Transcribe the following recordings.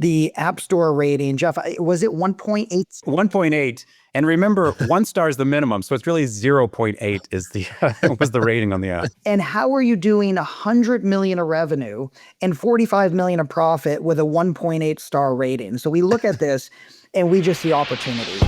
the App Store rating, Jeff, was it 1.8? 1.8. And remember, 1 star is the minimum. So it's really 0.8 is the was the rating on the app. And how are you doing 100 million of revenue and 45 million of profit with a 1.8 star rating? So we look at this and we just see opportunity.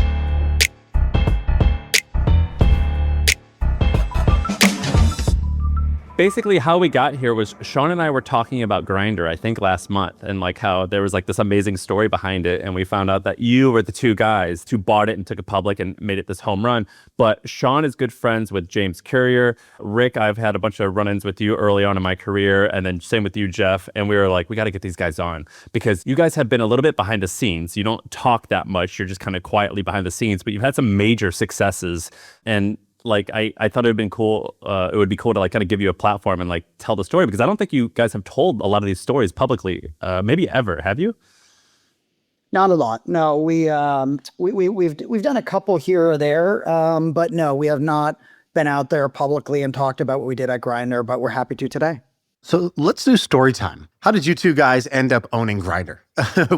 Basically, how we got here was Shaan and I were talking about Grindr, I think last month, and like how there was like this amazing story behind it. And we found out that you were the 2 guys who bought it and took it public and made it this home run. But Shaan is good friends with James Courier. Rick, I've had a bunch of run-ins with you early on in my career, and then same with you, Jeff. And we were like, we got to get these guys on because you guys have been a little bit behind the scenes. You don't talk that much. You're just kind of quietly behind the scenes, but you've had some major successes. And like, I thought it would be cool to like kind of give you a platform and like tell the story, because I don't think you guys have told a lot of these stories publicly, maybe ever, have you? Not a lot. No, we've done a couple here or there, but no, we have not been out there publicly and talked about what we did at Grindr, but we're happy to today. So let's do story time. How did you 2 guys end up owning Grindr?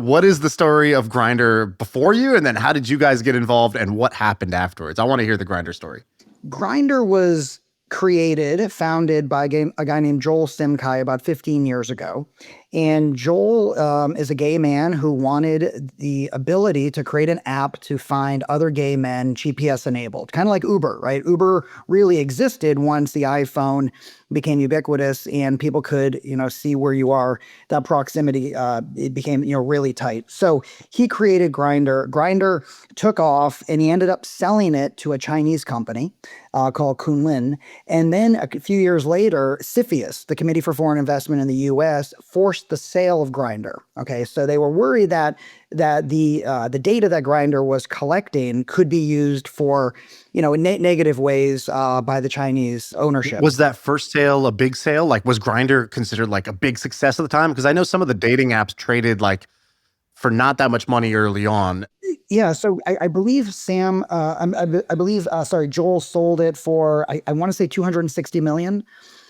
What is the story of Grindr before you? And then how did you guys get involved and what happened afterwards? I want to hear the Grindr story. Grindr was founded by a guy named Joel Simkai about 15 years ago. And Joel is a gay man who wanted the ability to create an app to find other gay men GPS enabled, kind of like Uber, right? Uber really existed once the iPhone became ubiquitous and people could, see where you are. That proximity, it became, really tight. So he created Grindr. Grindr took off and he ended up selling it to a Chinese company called Kunlun. And then a few years later, CFIUS, the Committee for Foreign Investment in the U.S., forced the sale of Grindr. Okay, so they were worried that the data that Grindr was collecting could be used for, negative ways by the Chinese ownership. Was that first sale a big sale? Like, was Grindr considered like a big success at the time? Because I know some of the dating apps traded like for not that much money early on. Yeah, so I believe Joel sold it for, I want to say 260 million.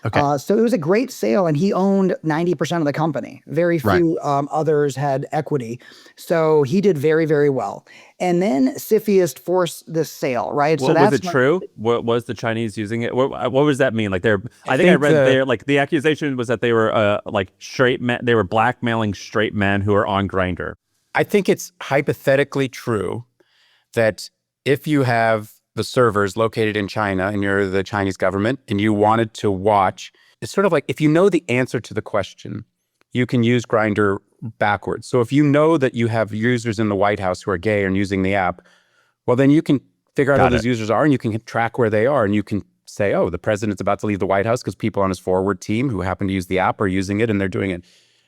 Okay. So it was a great sale, and he owned 90% of the company. Very few others had equity. So he did very, very well. And then CFIUS forced this sale, right? Well, so was it true? What was the Chinese using it? What was that mean? Like I think I read like the accusation was that they were like straight men. They were blackmailing straight men who are on Grindr. I think it's hypothetically true that if you have the servers located in China and you're the Chinese government and you wanted to watch, it's sort of like if you know the answer to the question, you can use Grindr backwards. So if you know that you have users in the White House who are gay and using the app, well, then you can figure out who those users are and you can track where they are and you can say, oh, the president's about to leave the White House because people on his forward team who happen to use the app are using it and they're doing it.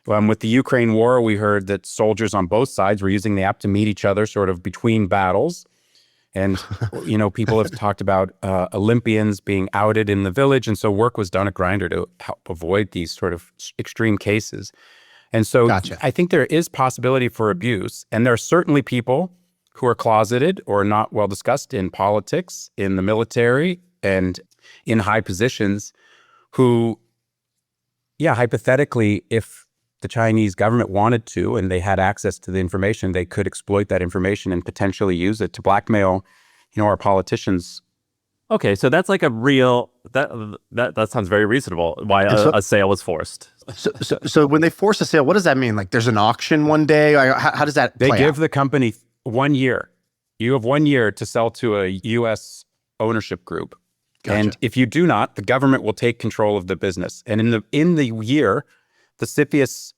With the Ukraine war, we heard that soldiers on both sides were using the app to meet each other sort of between battles. And, people have talked about Olympians being outed in the village. And so work was done at Grindr to help avoid these sort of extreme cases. And so Gotcha. I think there is possibility for abuse. And there are certainly people who are closeted or not well discussed in politics, in the military, and in high positions who, hypothetically, if the Chinese government wanted to, and they had access to the information, they could exploit that information and potentially use it to blackmail, our politicians. Okay, so that's like a real, that sounds very reasonable, why a sale was forced. So when they force a sale, what does that mean? Like there's an auction one day? How does that play They give out? the company 1 year. You have 1 year to sell to a U.S. ownership group. Gotcha. And if you do not, the government will take control of the business. And in the year, the CFIUS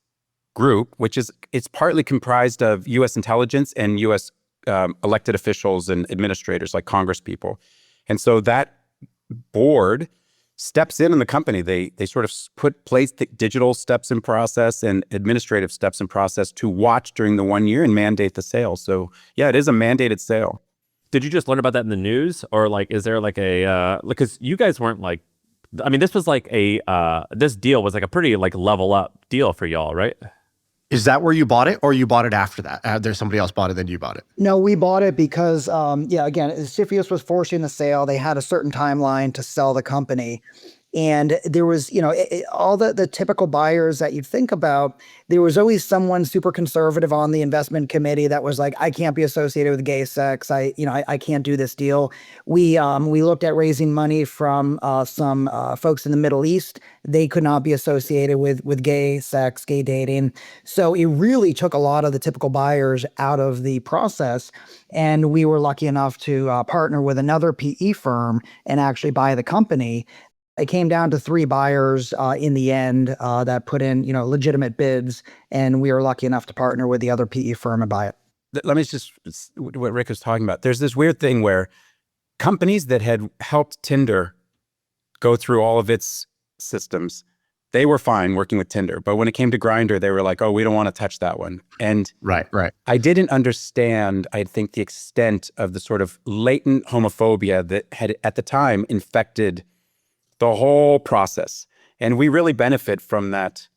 group, it's partly comprised of U.S. intelligence and U.S. Elected officials and administrators like Congress people. And so that board steps in the company. They sort of place the digital steps in process and administrative steps in process to watch during the 1 year and mandate the sale. So yeah, it is a mandated sale. Did you just learn about that in the news? Or like, is there like because you guys weren't like, I mean, this was like this deal was like a pretty like level up deal for y'all, right? Is that where you bought it, or you bought it after that? There's somebody else bought it, then you bought it? No, we bought it because, again, CFIUS was forcing the sale. They had a certain timeline to sell the company. And there was, all the typical buyers that you'd think about. There was always someone super conservative on the investment committee that was like, I can't be associated with gay sex. I can't do this deal. We looked at raising money from some folks in the Middle East. They could not be associated with gay sex, gay dating. So it really took a lot of the typical buyers out of the process. And we were lucky enough to partner with another PE firm and actually buy the company. It came down to 3 buyers in the end that put in, legitimate bids, and we were lucky enough to partner with the other PE firm and buy it. Let me just, what Rick was talking about. There's this weird thing where companies that had helped Tinder go through all of its systems, they were fine working with Tinder. But when it came to Grindr, they were like, oh, we don't want to touch that one. And Right. I didn't understand, I think, the extent of the sort of latent homophobia that had at the time infected the whole process. And we really benefit from that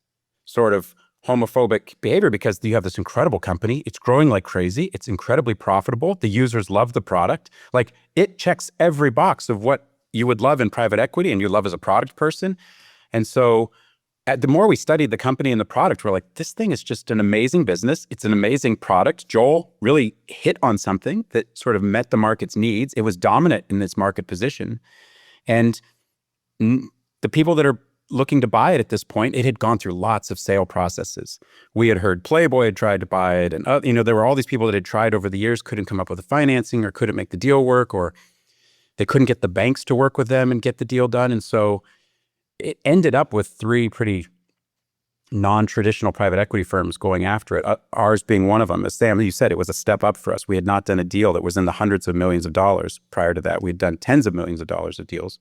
sort of homophobic behavior because you have this incredible company. It's growing like crazy. It's incredibly profitable. The users love the product. Like, it checks every box of what you would love in private equity and you love as a product person. And so the more we studied the company and the product, we're like, this thing is just an amazing business. It's an amazing product. Joel really hit on something that sort of met the market's needs. It was dominant in its market position. And the people that are looking to buy it at this point, it had gone through lots of sale processes. We had heard Playboy had tried to buy it. And, there were all these people that had tried over the years, couldn't come up with the financing or couldn't make the deal work, or they couldn't get the banks to work with them and get the deal done. And so it ended up with 3 pretty non-traditional private equity firms going after it, ours being one of them. As Sam, you said, it was a step up for us. We had not done a deal that was in the hundreds of millions of dollars prior to that. We had done tens of millions of dollars of deals.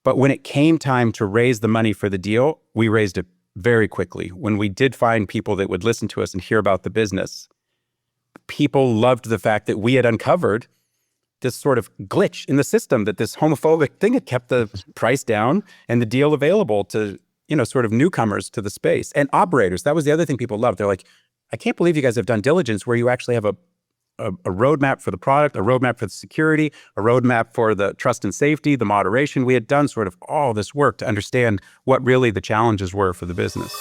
But when it came time to raise the money for the deal, we raised it very quickly. When we did find people that would listen to us and hear about the business, people loved the fact that we had uncovered this sort of glitch in the system, that this homophobic thing had kept the price down and the deal available to, sort of newcomers to the space. And operators, that was the other thing people loved. They're like, I can't believe you guys have done diligence where you actually have a roadmap for the product, a roadmap for the security, a roadmap for the trust and safety, the moderation. We had done sort of all this work to understand what really the challenges were for the business.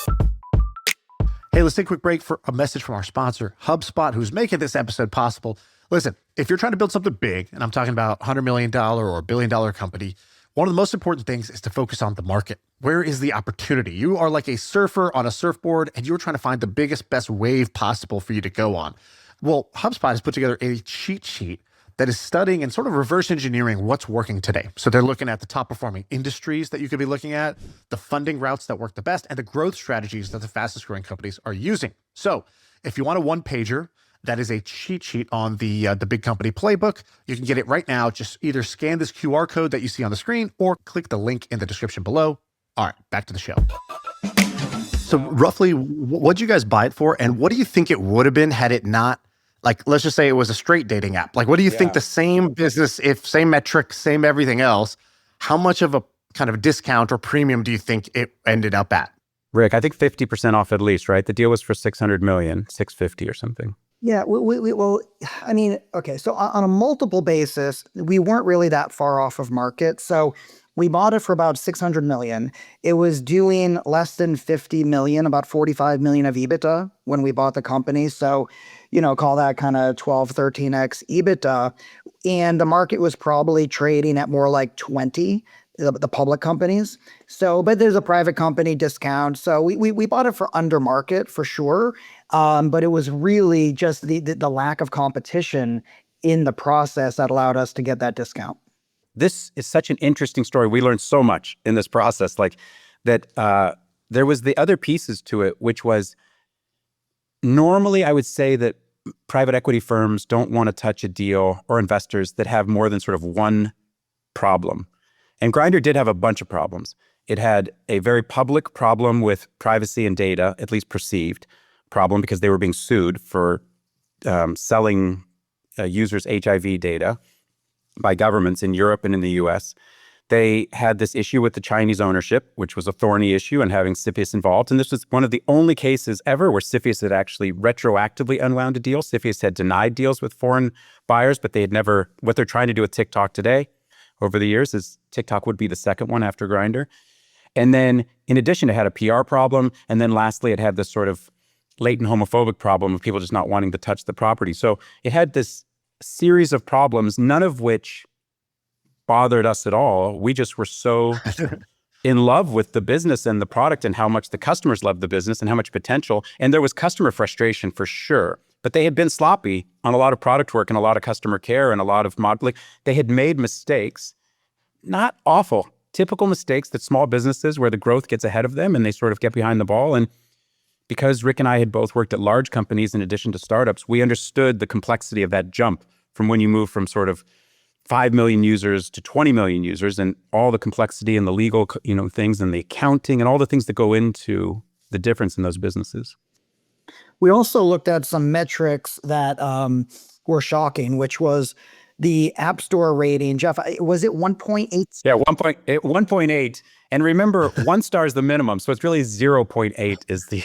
Hey, let's take a quick break for a message from our sponsor, HubSpot, who's making this episode possible. Listen, if you're trying to build something big, and I'm talking about $100 million or a $1 billion company, one of the most important things is to focus on the market. Where is the opportunity? You are like a surfer on a surfboard, and you're trying to find the biggest, best wave possible for you to go on. Well, HubSpot has put together a cheat sheet that is studying and sort of reverse engineering what's working today. So they're looking at the top performing industries that you could be looking at, the funding routes that work the best, and the growth strategies that the fastest growing companies are using. So if you want a one-pager, that is a cheat sheet on the big company playbook. You can get it right now. Just either scan this QR code that you see on the screen or click the link in the description below. All right, back to the show. So roughly, what'd you guys buy it for? And what do you think it would have been had it not, like, let's just say it was a straight dating app. Like, what do you think the same business, if same metrics, same everything else, how much of a kind of discount or premium do you think it ended up at? Rick, I think 50% off at least, right? The deal was for 600 million, 650 or something. Yeah, well, I mean, okay, so on a multiple basis, we weren't really that far off of market. So we bought it for about 600 million. It was doing less than 50 million, about 45 million of EBITDA when we bought the company. So, call that kind of 12, 13x EBITDA. And the market was probably trading at more like 20, the public companies. So, but there's a private company discount. So we bought it for under market for sure. But it was really just the lack of competition in the process that allowed us to get that discount. This is such an interesting story. We learned so much in this process, like that there was the other pieces to it, which was normally I would say that private equity firms don't want to touch a deal, or investors that have more than sort of one problem. And Grindr did have a bunch of problems. It had a very public problem with privacy and data, at least perceived problem, because they were being sued for selling users' HIV data by governments in Europe and in the US. They had this issue with the Chinese ownership, which was a thorny issue, and having CFIUS involved. And this was one of the only cases ever where CFIUS had actually retroactively unwound a deal. CFIUS had denied deals with foreign buyers, but they had never, what they're trying to do with TikTok today, over the years. Is TikTok would be the second one after Grindr. And then in addition, it had a PR problem. And then lastly, it had this sort of latent homophobic problem of people just not wanting to touch the property. So it had this series of problems, none of which bothered us at all. We just were so in love with the business and the product and how much the customers loved the business and how much potential. And there was customer frustration for sure, but they had been sloppy on a lot of product work and a lot of customer care and a lot of modeling. They had made mistakes, not awful, typical mistakes that small businesses where the growth gets ahead of them and they sort of get behind the ball. And because Rick and I had both worked at large companies in addition to startups, we understood the complexity of that jump from when you move from sort of 5 million users to 20 million users and all the complexity and the legal, things and the accounting and all the things that go into the difference in those businesses. We also looked at some metrics that were shocking, which was the App Store rating. Jeff, was it 1.8? Yeah, 1.8. And remember, 1 star is the minimum, so it's really 0.8 is the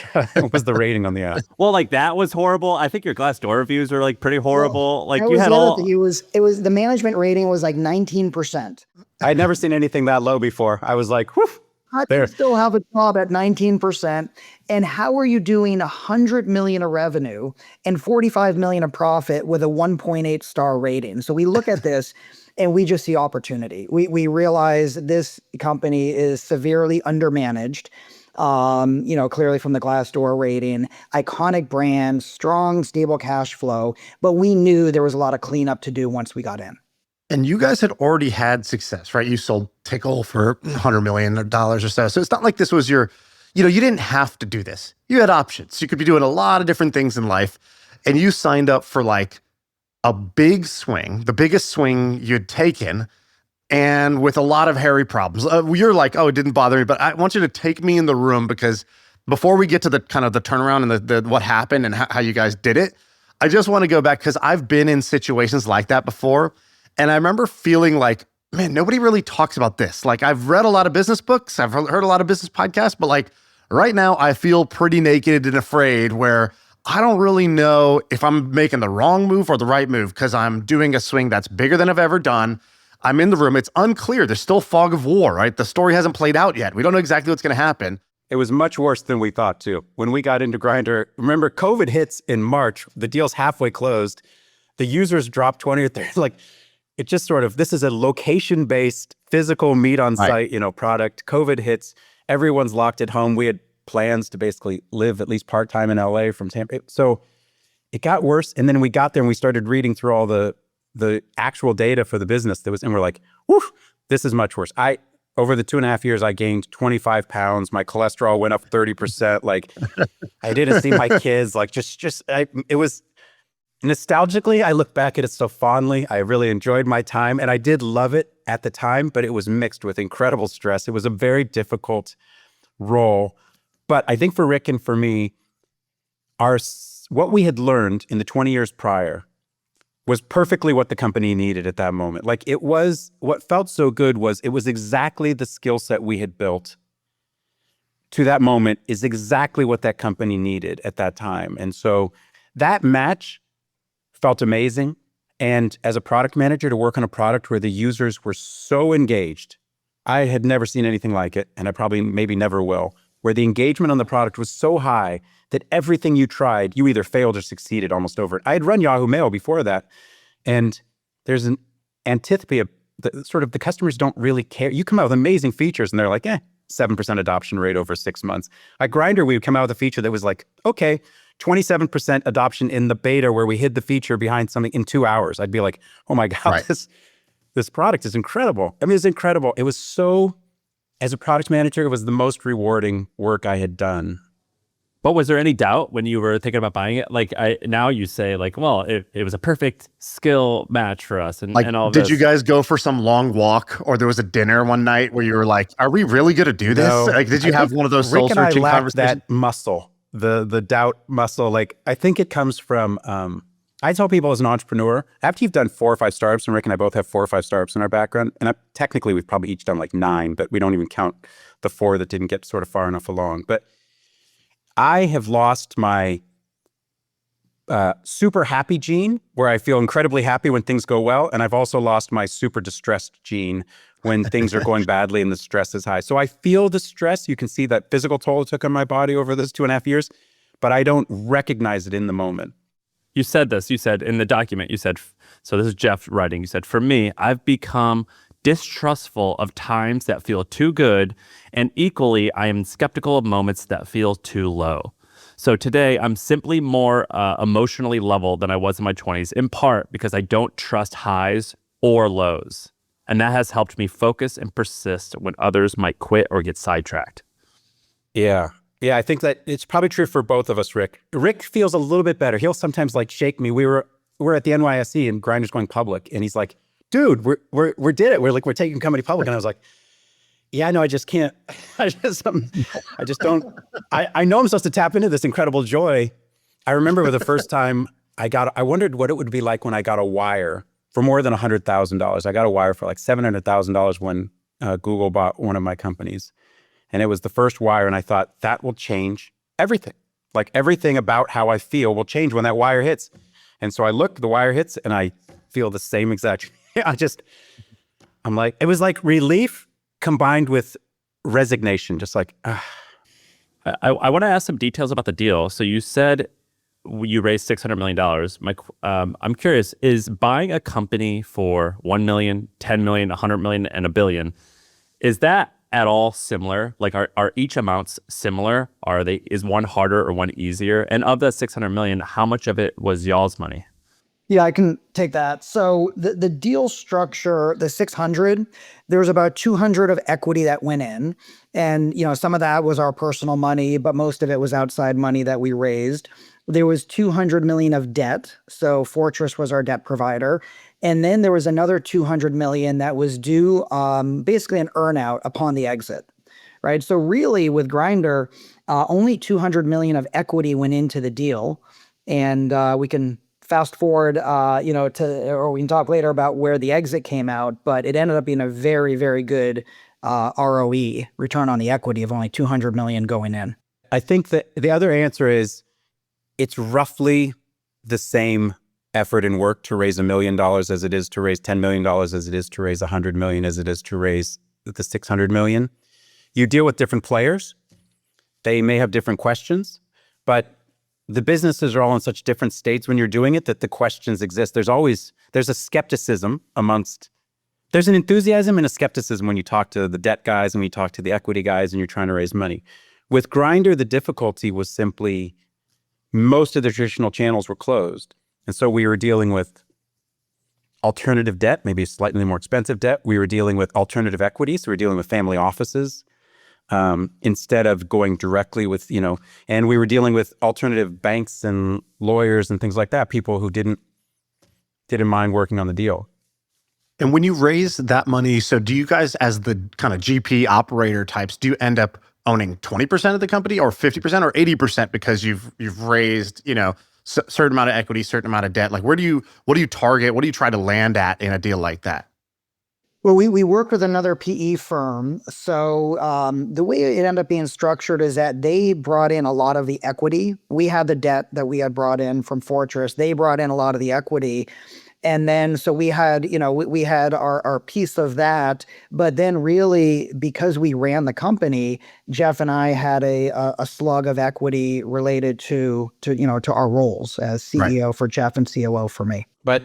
was the rating on the app. Well, like that was horrible. I think your Glassdoor reviews are like pretty horrible. Like you had it was the management rating was like 19%. I'd never seen anything that low before. I was like, whew. How do you still have a job at 19%? And how are you doing $100 million of revenue and $45 million of profit with a 1.8 star rating? So we look at this and we just see opportunity. We realize this company is severely undermanaged. Clearly from the Glassdoor rating, iconic brand, strong, stable cash flow. But we knew there was a lot of cleanup to do once we got in. And you guys had already had success, right? You sold Tickle for $100 million or so. So it's not like this was your, you didn't have to do this. You had options. You could be doing a lot of different things in life. And you signed up for like a big swing, the biggest swing you'd taken, and with a lot of hairy problems. You're like, oh, it didn't bother me, but I want you to take me in the room because before we get to the kind of the turnaround and the what happened and how you guys did it, I just want to go back because I've been in situations like that before. And I remember feeling like, man, nobody really talks about this. Like I've read a lot of business books, I've heard a lot of business podcasts, but like right now I feel pretty naked and afraid where I don't really know if I'm making the wrong move or the right move because I'm doing a swing that's bigger than I've ever done. I'm in the room. It's unclear. There's still fog of war, right? The story hasn't played out yet. We don't know exactly what's going to happen. It was much worse than we thought too. When we got into Grindr, remember COVID hits in March, the deal's halfway closed. The users dropped 20 or 30, like, it just sort of, this is a location-based, physical, meet-on-site, product. COVID hits. Everyone's locked at home. We had plans to basically live at least part-time in LA from Tampa. So it got worse. And then we got there and we started reading through all the actual data for the business and we're like, whew, this is much worse. Over the 2.5 years, I gained 25 pounds. My cholesterol went up 30%. Like, I didn't see my kids. Like, it was... Nostalgically, I look back at it so fondly. I really enjoyed my time and I did love it at the time, but it was mixed with incredible stress. It was a very difficult role. But I think for Rick and for me, what we had learned in the 20 years prior was perfectly what the company needed at that moment. Like what felt so good was it was exactly the skill set we had built to that moment is exactly what that company needed at that time. And so that match felt amazing. And as a product manager, to work on a product where the users were so engaged, I had never seen anything like it, and I probably maybe never will, where the engagement on the product was so high that everything you tried, you either failed or succeeded almost over it. I had run Yahoo Mail before that, and there's an antipathy of the customers don't really care. You come out with amazing features, and they're like, 7% adoption rate over 6 months. At Grindr, we would come out with a feature that was like, okay, 27% adoption in the beta where we hid the feature behind something in 2 hours. I'd be like, oh my God, right. This product is incredible. I mean, it's incredible. It was so, as a product manager, it was the most rewarding work I had done. But was there any doubt when you were thinking about buying it? Like now you say like, well, it was a perfect skill match for us and all did this. You guys go for some long walk or there was a dinner one night where you were like, are we really going to do this? No, like, did you have one of those soul-searching conversations? That muscle. The doubt muscle, like I think it comes from, I tell people as an entrepreneur, after you've done 4 or 5 startups, and Rick and I both have 4 or 5 startups in our background, and technically we've probably each done like 9, but we don't even count the 4 that didn't get sort of far enough along. But I have lost my super happy gene where I feel incredibly happy when things go well. And I've also lost my super distressed gene when things are going badly and the stress is high. So I feel the stress. You can see that physical toll it took on my body over those 2.5 years, but I don't recognize it in the moment. You said this, you said in the document, you said, so this is Jeff writing, you said, for me, I've become distrustful of times that feel too good, and equally, I am skeptical of moments that feel too low. So today, I'm simply more emotionally level than I was in my 20s, in part because I don't trust highs or lows. And that has helped me focus and persist when others might quit or get sidetracked. Yeah. Yeah, I think that it's probably true for both of us, Rick. Rick feels a little bit better. He'll sometimes like shake me. We're at the NYSE and Grindr's going public, and he's like, dude, we did it. We're taking company public. And I was like, yeah, no, I just can't. I just don't. I know I'm supposed to tap into this incredible joy. I remember the first time I wondered what it would be like when I got a wire for more than $100,000. I got a wire for like $700,000 when Google bought one of my companies. And it was the first wire. And I thought that will change everything. Like everything about how I feel will change when that wire hits. And so I look, the wire hits, and I feel the same exact. I'm like, it was like relief combined with resignation, just like, I want to ask some details about the deal. So you said you raised $600 million. I'm curious, is buying a company for 1 million, 10 million, 100 million, and $1 billion, is that at all similar? Like are each amounts similar? Is one harder or one easier? And of that 600 million, how much of it was y'all's money? Yeah, I can take that. So the deal structure, the 600, there was about 200 of equity that went in. And, some of that was our personal money, but most of it was outside money that we raised. There was 200 million of debt. So Fortress was our debt provider. And then there was another 200 million that was due, basically an earnout upon the exit, right? So really with Grindr, only 200 million of equity went into the deal. And we can fast forward, or we can talk later about where the exit came out, but it ended up being a very, very good ROE, return on the equity of only 200 million going in. I think that the other answer is it's roughly the same effort and work to raise $1 million as it is to raise $10 million, as it is to raise 100 million, as it is to raise the 600 million. You deal with different players. They may have different questions, but the businesses are all in such different states when you're doing it that the questions exist. There's a skepticism there's an enthusiasm and a skepticism when you talk to the debt guys and when you talk to the equity guys and you're trying to raise money. With Grindr, the difficulty was simply most of the traditional channels were closed. And so we were dealing with alternative debt, maybe slightly more expensive debt. We were dealing with alternative equity. So we were dealing with family offices. Instead of going directly with, and we were dealing with alternative banks and lawyers and things like that, people who didn't mind working on the deal. And when you raise that money, so do you guys, as the kind of GP operator types, do you end up owning 20% of the company or 50% or 80% because you've raised, certain amount of equity, certain amount of debt? Like what do you target? What do you try to land at in a deal like that? Well, we worked with another PE firm. So the way it ended up being structured is that they brought in a lot of the equity. We had the debt that we had brought in from Fortress. They brought in a lot of the equity. And then, so we had, we had our piece of that. But then really, because we ran the company, Jeff and I had a slug of equity related to our roles as CEO for Jeff and COO for me. But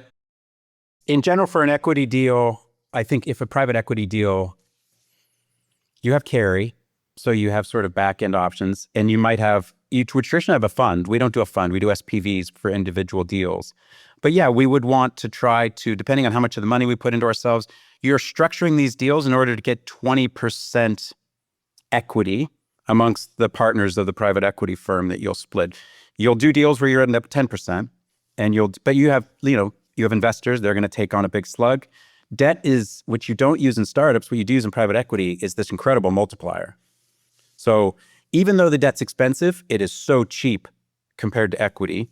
in general, for an equity deal, I think if a private equity deal, you have carry, so you have sort of back end options, and you might have, you would traditionally have a fund. We don't do a fund, we do SPVs for individual deals. But yeah, we would want to try to, depending on how much of the money we put into ourselves, you're structuring these deals in order to get 20% equity amongst the partners of the private equity firm that you'll split. You'll do deals where you're ending up 10%, but you have investors, they're going to take on a big slug. Debt is, which you don't use in startups, what you do use in private equity is this incredible multiplier. So even though the debt's expensive, it is so cheap compared to equity.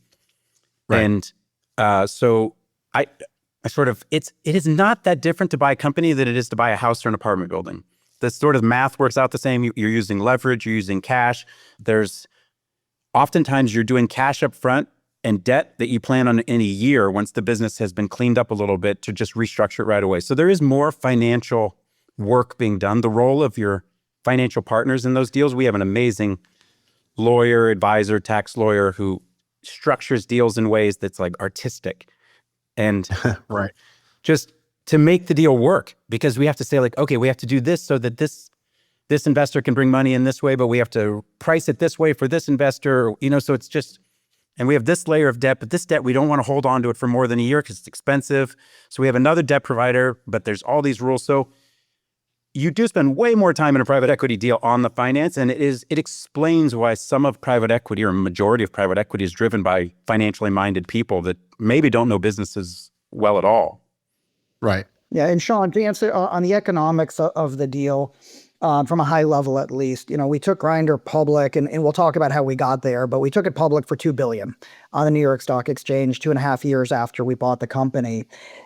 Right. And so it is not that different to buy a company than it is to buy a house or an apartment building. The sort of math works out the same. You're using leverage, you're using cash. Oftentimes you're doing cash up front and debt that you plan on in a year once the business has been cleaned up a little bit to just restructure it right away. So there is more financial work being done. The role of your financial partners in those deals, we have an amazing lawyer, advisor, tax lawyer who structures deals in ways that's like artistic and Right. just to make the deal work, because we have to say like, okay, we have to do this so that this investor can bring money in this way, but we have to price it this way for this investor, so it's just, and we have this layer of debt, but this debt, we don't want to hold on to it for more than a year because it's expensive. So we have another debt provider, but there's all these rules. So you do spend way more time in a private equity deal on the finance, and it explains why some of private equity, or a majority of private equity, is driven by financially minded people that maybe don't know businesses well at all. Right. Yeah, and Shaan, to answer on the economics of the deal, from a high level at least, we took Grindr public, and we'll talk about how we got there, but we took it public for $2 billion on the New York Stock Exchange 2.5 years after we bought the company.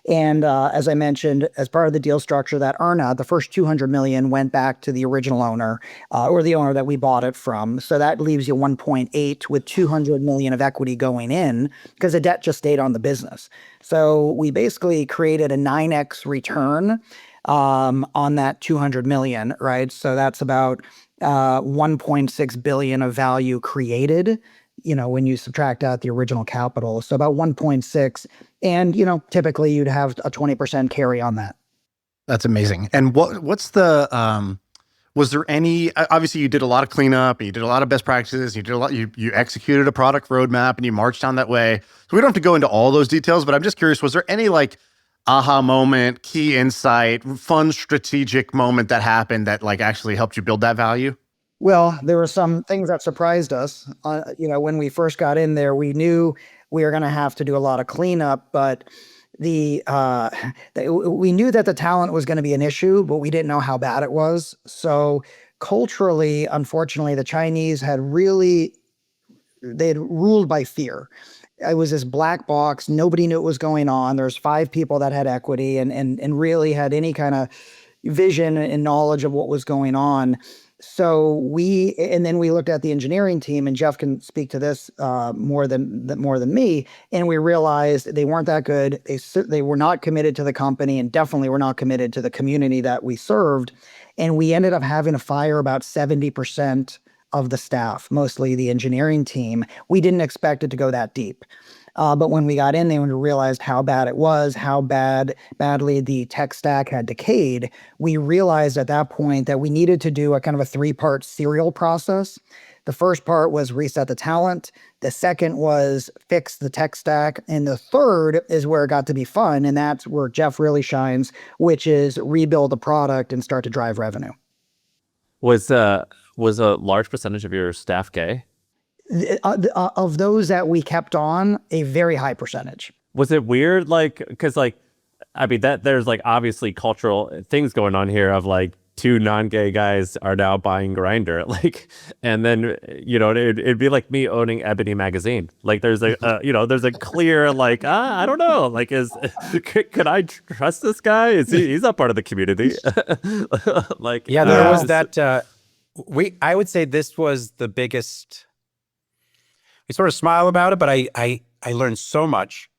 And as I mentioned, as part of the deal structure, that earnout, the first $200 million went back to the original owner, or the owner that we bought it from. So that leaves you 1.8 with $200 million of equity going in, because the debt just stayed on the business. So we basically created a 9x return on that 200 million, right? So that's about 1.6 billion of value created, when you subtract out the original capital. So about 1.6. And, typically you'd have a 20% carry on that. That's amazing. And what's the, was there any, obviously you did a lot of cleanup, you did a lot of best practices, you executed a product roadmap and you marched down that way. So we don't have to go into all those details, but I'm just curious, was there any like aha moment, key insight, fun strategic moment that happened that like actually helped you build that value? Well, there were some things that surprised us. When we first got in there, we knew we were going to have to do a lot of cleanup, but we knew that the talent was going to be an issue, but we didn't know how bad it was. So culturally, unfortunately, the Chinese they had ruled by fear. It was this black box. Nobody knew what was going on. There's 5 people that had equity and really had any kind of vision and knowledge of what was going on. So then we looked at the engineering team, and Jeff can speak to this more than me. And we realized they weren't that good. They were not committed to the company, and definitely were not committed to the community that we served. And we ended up having to fire about 70% of the staff, mostly the engineering team. We didn't expect it to go that deep. But when we got in there and we realized how bad it was, how badly the tech stack had decayed, we realized at that point that we needed to do a kind of a 3-part serial process. The first part was reset the talent. The second was fix the tech stack. And the third is where it got to be fun. And that's where Jeff really shines, which is rebuild the product and start to drive revenue. Was a large percentage of your staff gay? Of those that we kept on, a very high percentage. Was it weird? Because there's like obviously cultural things going on here of like 2 non-gay guys are now buying Grindr, and then it'd be like me owning Ebony magazine. Like there's a clear I don't know, could I trust this guy? He's not part of the community? There was that. I would say this was the biggest. We sort of smile about it, but I learned so much.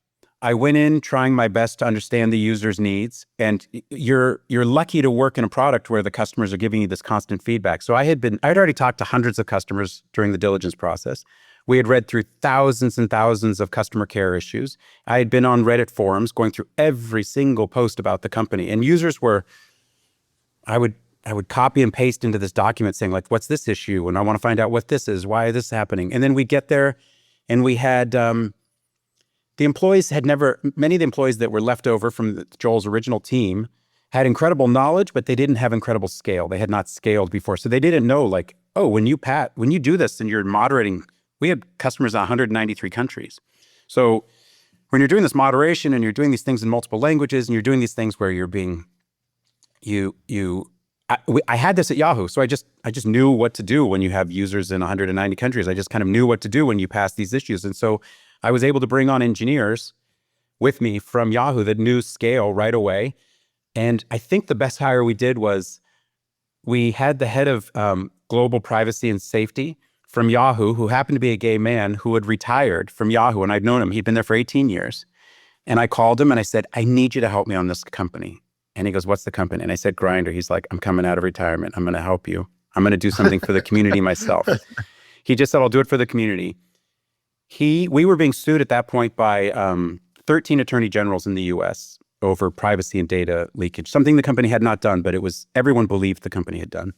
I went in trying my best to understand the user's needs, and you're lucky to work in a product where the customers are giving you this constant feedback. So I'd already talked to hundreds of customers during the diligence process. We had read through thousands and thousands of customer care issues. I had been on Reddit forums going through every single post about the company, and users were, I would copy and paste into this document saying like, what's this issue? And I want to find out what this is. Why is this happening? And then we get there and we had, many of the employees that were left over from Joel's original team had incredible knowledge, but they didn't have incredible scale. They had not scaled before. So they didn't know when you do this and you're moderating, we had customers in 193 countries. So when you're doing this moderation and you're doing these things in multiple languages and you're doing these things where you're being, I had this at Yahoo, so I just knew what to do when you have users in 190 countries. I just kind of knew what to do when you pass these issues. And so I was able to bring on engineers with me from Yahoo that knew scale right away. And I think the best hire we did was we had the head of global privacy and safety from Yahoo who happened to be a gay man who had retired from Yahoo, and I'd known him. He'd been there for 18 years. And I called him and I said, I need you to help me on this company. And he goes, what's the company? And I said, Grindr. He's like, I'm coming out of retirement. I'm going to help you. I'm going to do something for the community myself. He just said, I'll do it for the community. We were being sued at that point by 13 attorney generals in the US over privacy and data leakage, something the company had not done, but everyone believed the company had done.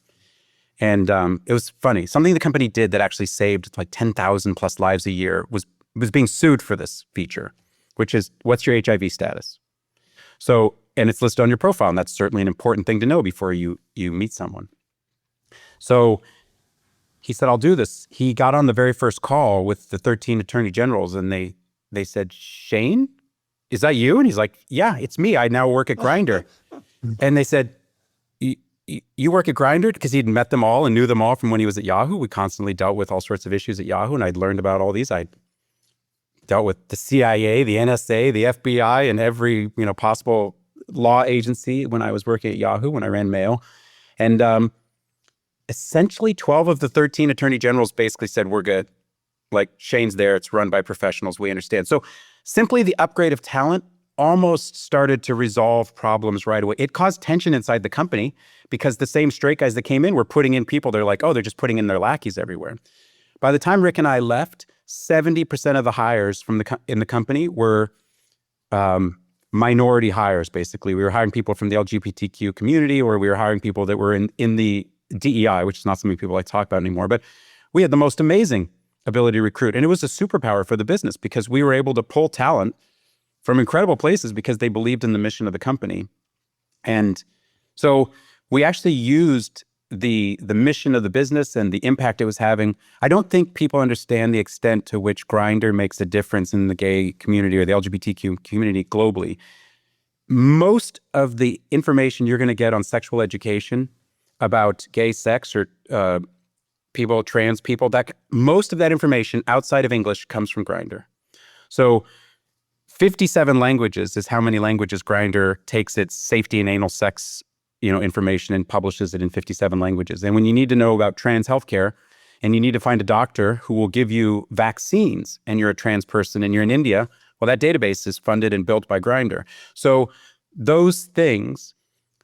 And it was funny. Something the company did that actually saved like 10,000 plus lives a year was being sued for this feature, which is, what's your HIV status? So, and it's listed on your profile, and that's certainly an important thing to know before you meet someone. So he said, I'll do this. He got on the very first call with the 13 attorney generals, and they said, Shane, is that you? And he's like, yeah, it's me. I now work at Grindr. And they said, you work at Grindr? Because he'd met them all and knew them all from when he was at Yahoo. We constantly dealt with all sorts of issues at Yahoo, and I'd learned about all these. I dealt with the CIA, the NSA, the FBI, and every possible law agency when I was working at Yahoo, when I ran mail. And essentially 12 of the 13 attorney generals basically said, we're good. Like, Shane's there. It's run by professionals. We understand. So simply the upgrade of talent almost started to resolve problems right away. It caused tension inside the company because the same straight guys that came in were putting in people. They're like, oh, they're just putting in their lackeys everywhere. By the time Rick and I left, 70% of the hires in the company were minority hires, basically. We were hiring people from the LGBTQ community, or we were hiring people that were in the DEI, which is not something people like to talk about anymore. But we had the most amazing ability to recruit. And it was a superpower for the business because we were able to pull talent from incredible places because they believed in the mission of the company. And so we actually used the mission of the business and the impact it was having. I don't think people understand the extent to which Grindr makes a difference in the gay community or the LGBTQ community globally. Most of the information you're going to get on sexual education about gay sex or trans people, most of that information outside of English comes from Grindr. So 57 languages is how many languages Grindr takes its safety and anal sex information and publishes it in 57 languages. And when you need to know about trans healthcare and you need to find a doctor who will give you vaccines and you're a trans person and you're in India, well, that database is funded and built by Grindr. So those things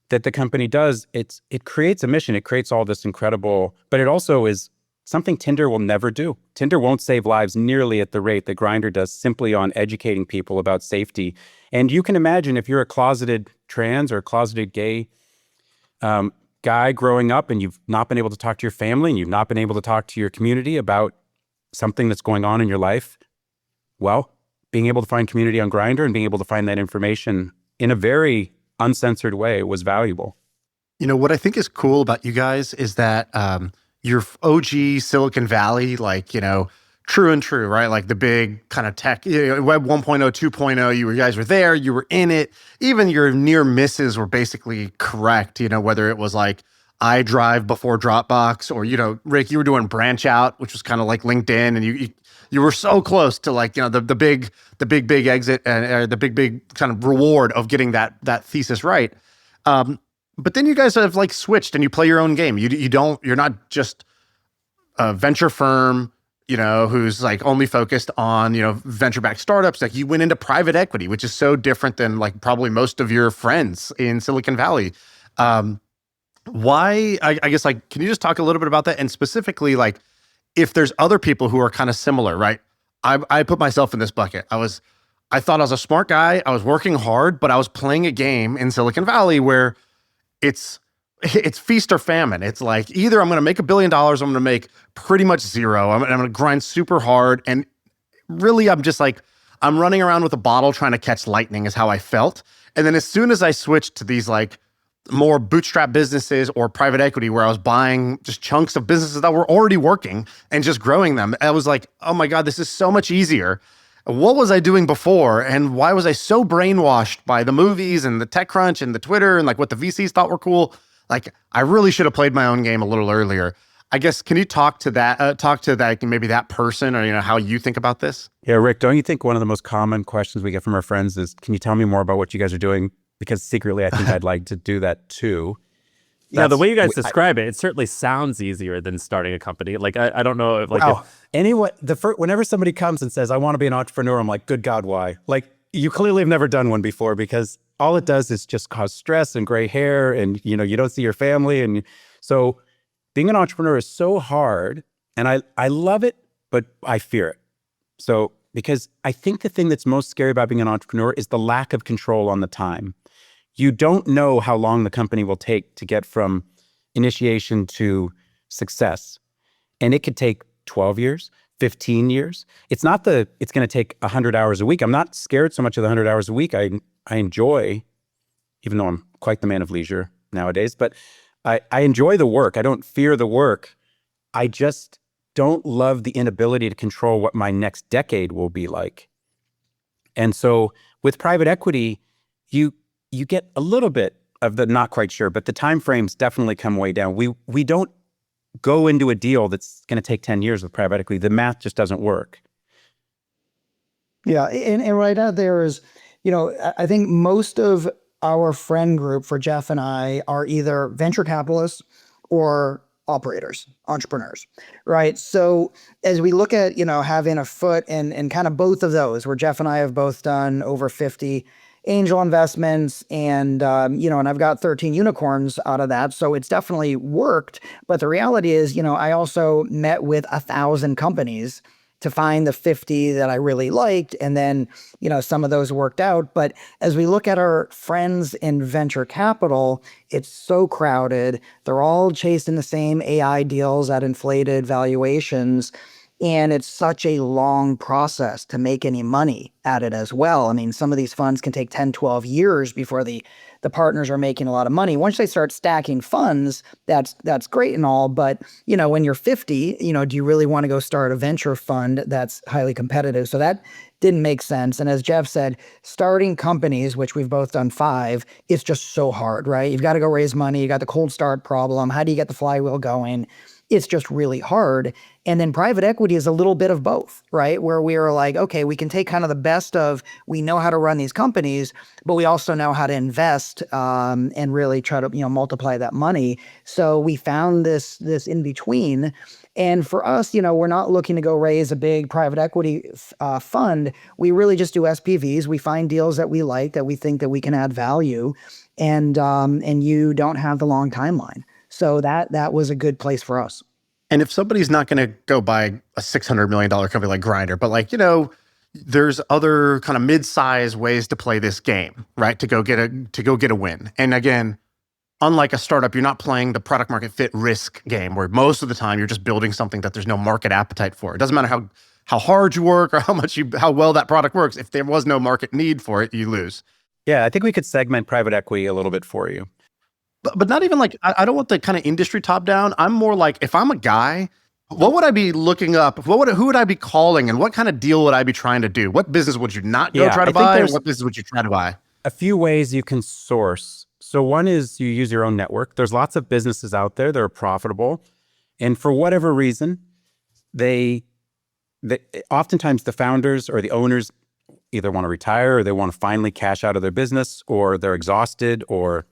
that the company does, it creates a mission. It creates all this incredible, but it also is something Tinder will never do. Tinder won't save lives nearly at the rate that Grindr does simply on educating people about safety. And you can imagine if you're a closeted trans or a closeted gay guy growing up and you've not been able to talk to your family and you've not been able to talk to your community about something that's going on in your life, well, being able to find community on Grindr and being able to find that information in a very uncensored way was valuable. What I think is cool about you guys is that you're OG Silicon Valley, true and true, right? Like the big kind of tech, Web 1.0, 2.0, you guys were there, you were in it. Even your near misses were basically correct, whether it was like iDrive before Dropbox or, Rick, you were doing Branch Out, which was kind of like LinkedIn, and you were so close to like, the big exit and the big kind of reward of getting that thesis right. But then you guys have like switched and you play your own game. You're not just a venture firm, who's like only focused on, venture-backed startups. Like you went into private equity, which is so different than like probably most of your friends in Silicon Valley. Why, I guess, like, can you just talk a little bit about that? And specifically, like, if there's other people who are kind of similar, right? I put myself in this bucket. I thought I was a smart guy. I was working hard, but I was playing a game in Silicon Valley where it's feast or famine. It's like either I'm going to make $1 billion, or I'm going to make pretty much zero. I'm going to grind super hard. And really, I'm just like, I'm running around with a bottle trying to catch lightning is how I felt. And then as soon as I switched to these like more bootstrap businesses or private equity where I was buying just chunks of businesses that were already working and just growing them, I was like, oh my God, this is so much easier. What was I doing before? And why was I so brainwashed by the movies and the TechCrunch and the Twitter and like what the VCs thought were cool? Like, I really should have played my own game a little earlier. I guess, can you talk to that, maybe that person or, how you think about this? Yeah, Rick, don't you think one of the most common questions we get from our friends is, can you tell me more about what you guys are doing? Because secretly, I think I'd like to do that too. Now, the way you guys describe it, it certainly sounds easier than starting a company. Like, I don't know if whenever somebody comes and says, I want to be an entrepreneur, I'm like, good God, why? Like, you clearly have never done one before, because all it does is just cause stress and gray hair, and, you don't see your family. And so being an entrepreneur is so hard, and I love it, but I fear it. So, because I think the thing that's most scary about being an entrepreneur is the lack of control on the time. You don't know how long the company will take to get from initiation to success. And it could take 12 years, 15 years. It's not it's going to take 100 hours a week. I'm not scared so much of the 100 hours a week. I enjoy, even though I'm quite the man of leisure nowadays, but I enjoy the work. I don't fear the work. I just don't love the inability to control what my next decade will be like. And so with private equity, you get a little bit of the not quite sure, but the time frames definitely come way down. We don't go into a deal that's going to take 10 years with private equity. The math just doesn't work. Yeah, and right out there is, I think most of our friend group for Jeff and I are either venture capitalists or operators, entrepreneurs, right? So as we look at, having a foot in kind of both of those, where Jeff and I have both done over 50 angel investments, and and I've got 13 unicorns out of that, so it's definitely worked. But the reality is, I also met with 1,000 companies to find the 50 that I really liked, and then some of those worked out. But as we look at our friends in venture capital, it's so crowded. They're all chasing the same AI deals at inflated valuations. And it's such a long process to make any money at it as well. I mean, some of these funds can take 10, 12 years before the partners are making a lot of money. Once they start stacking funds, that's great and all. But, when you're 50, do you really want to go start a venture fund that's highly competitive? So that didn't make sense. And as Jeff said, starting companies, which we've both done 5, it's just so hard, right? You've got to go raise money. You got the cold start problem. How do you get the flywheel going? It's just really hard. And then private equity is a little bit of both, right? Where we are like, okay, we can take kind of the best of, we know how to run these companies, but we also know how to invest and really try to, multiply that money. So we found this in between. And for us, we're not looking to go raise a big private equity fund. We really just do SPVs. We find deals that we like, that we think that we can add value, and you don't have the long timeline. So that was a good place for us. And if somebody's not going to go buy a $600 million company like Grindr, but there's other kind of mid-size ways to play this game, right? To go get a win. And again, unlike a startup, you're not playing the product market fit risk game, where most of the time you're just building something that there's no market appetite for. It doesn't matter how hard you work or how well that product works. If there was no market need for it, you lose. Yeah, I think we could segment private equity a little bit for you. But not even like, I don't want the kind of industry top down. I'm more like, if I'm a guy, what would I be looking up? Who would I be calling, and what kind of deal would I be trying to do? What business would you not go try to buy, and what business would you try to buy? A few ways you can source. So one is you use your own network. There's lots of businesses out there that are profitable, and for whatever reason, they oftentimes the founders or the owners either want to retire, or they want to finally cash out of their business, or they're exhausted, or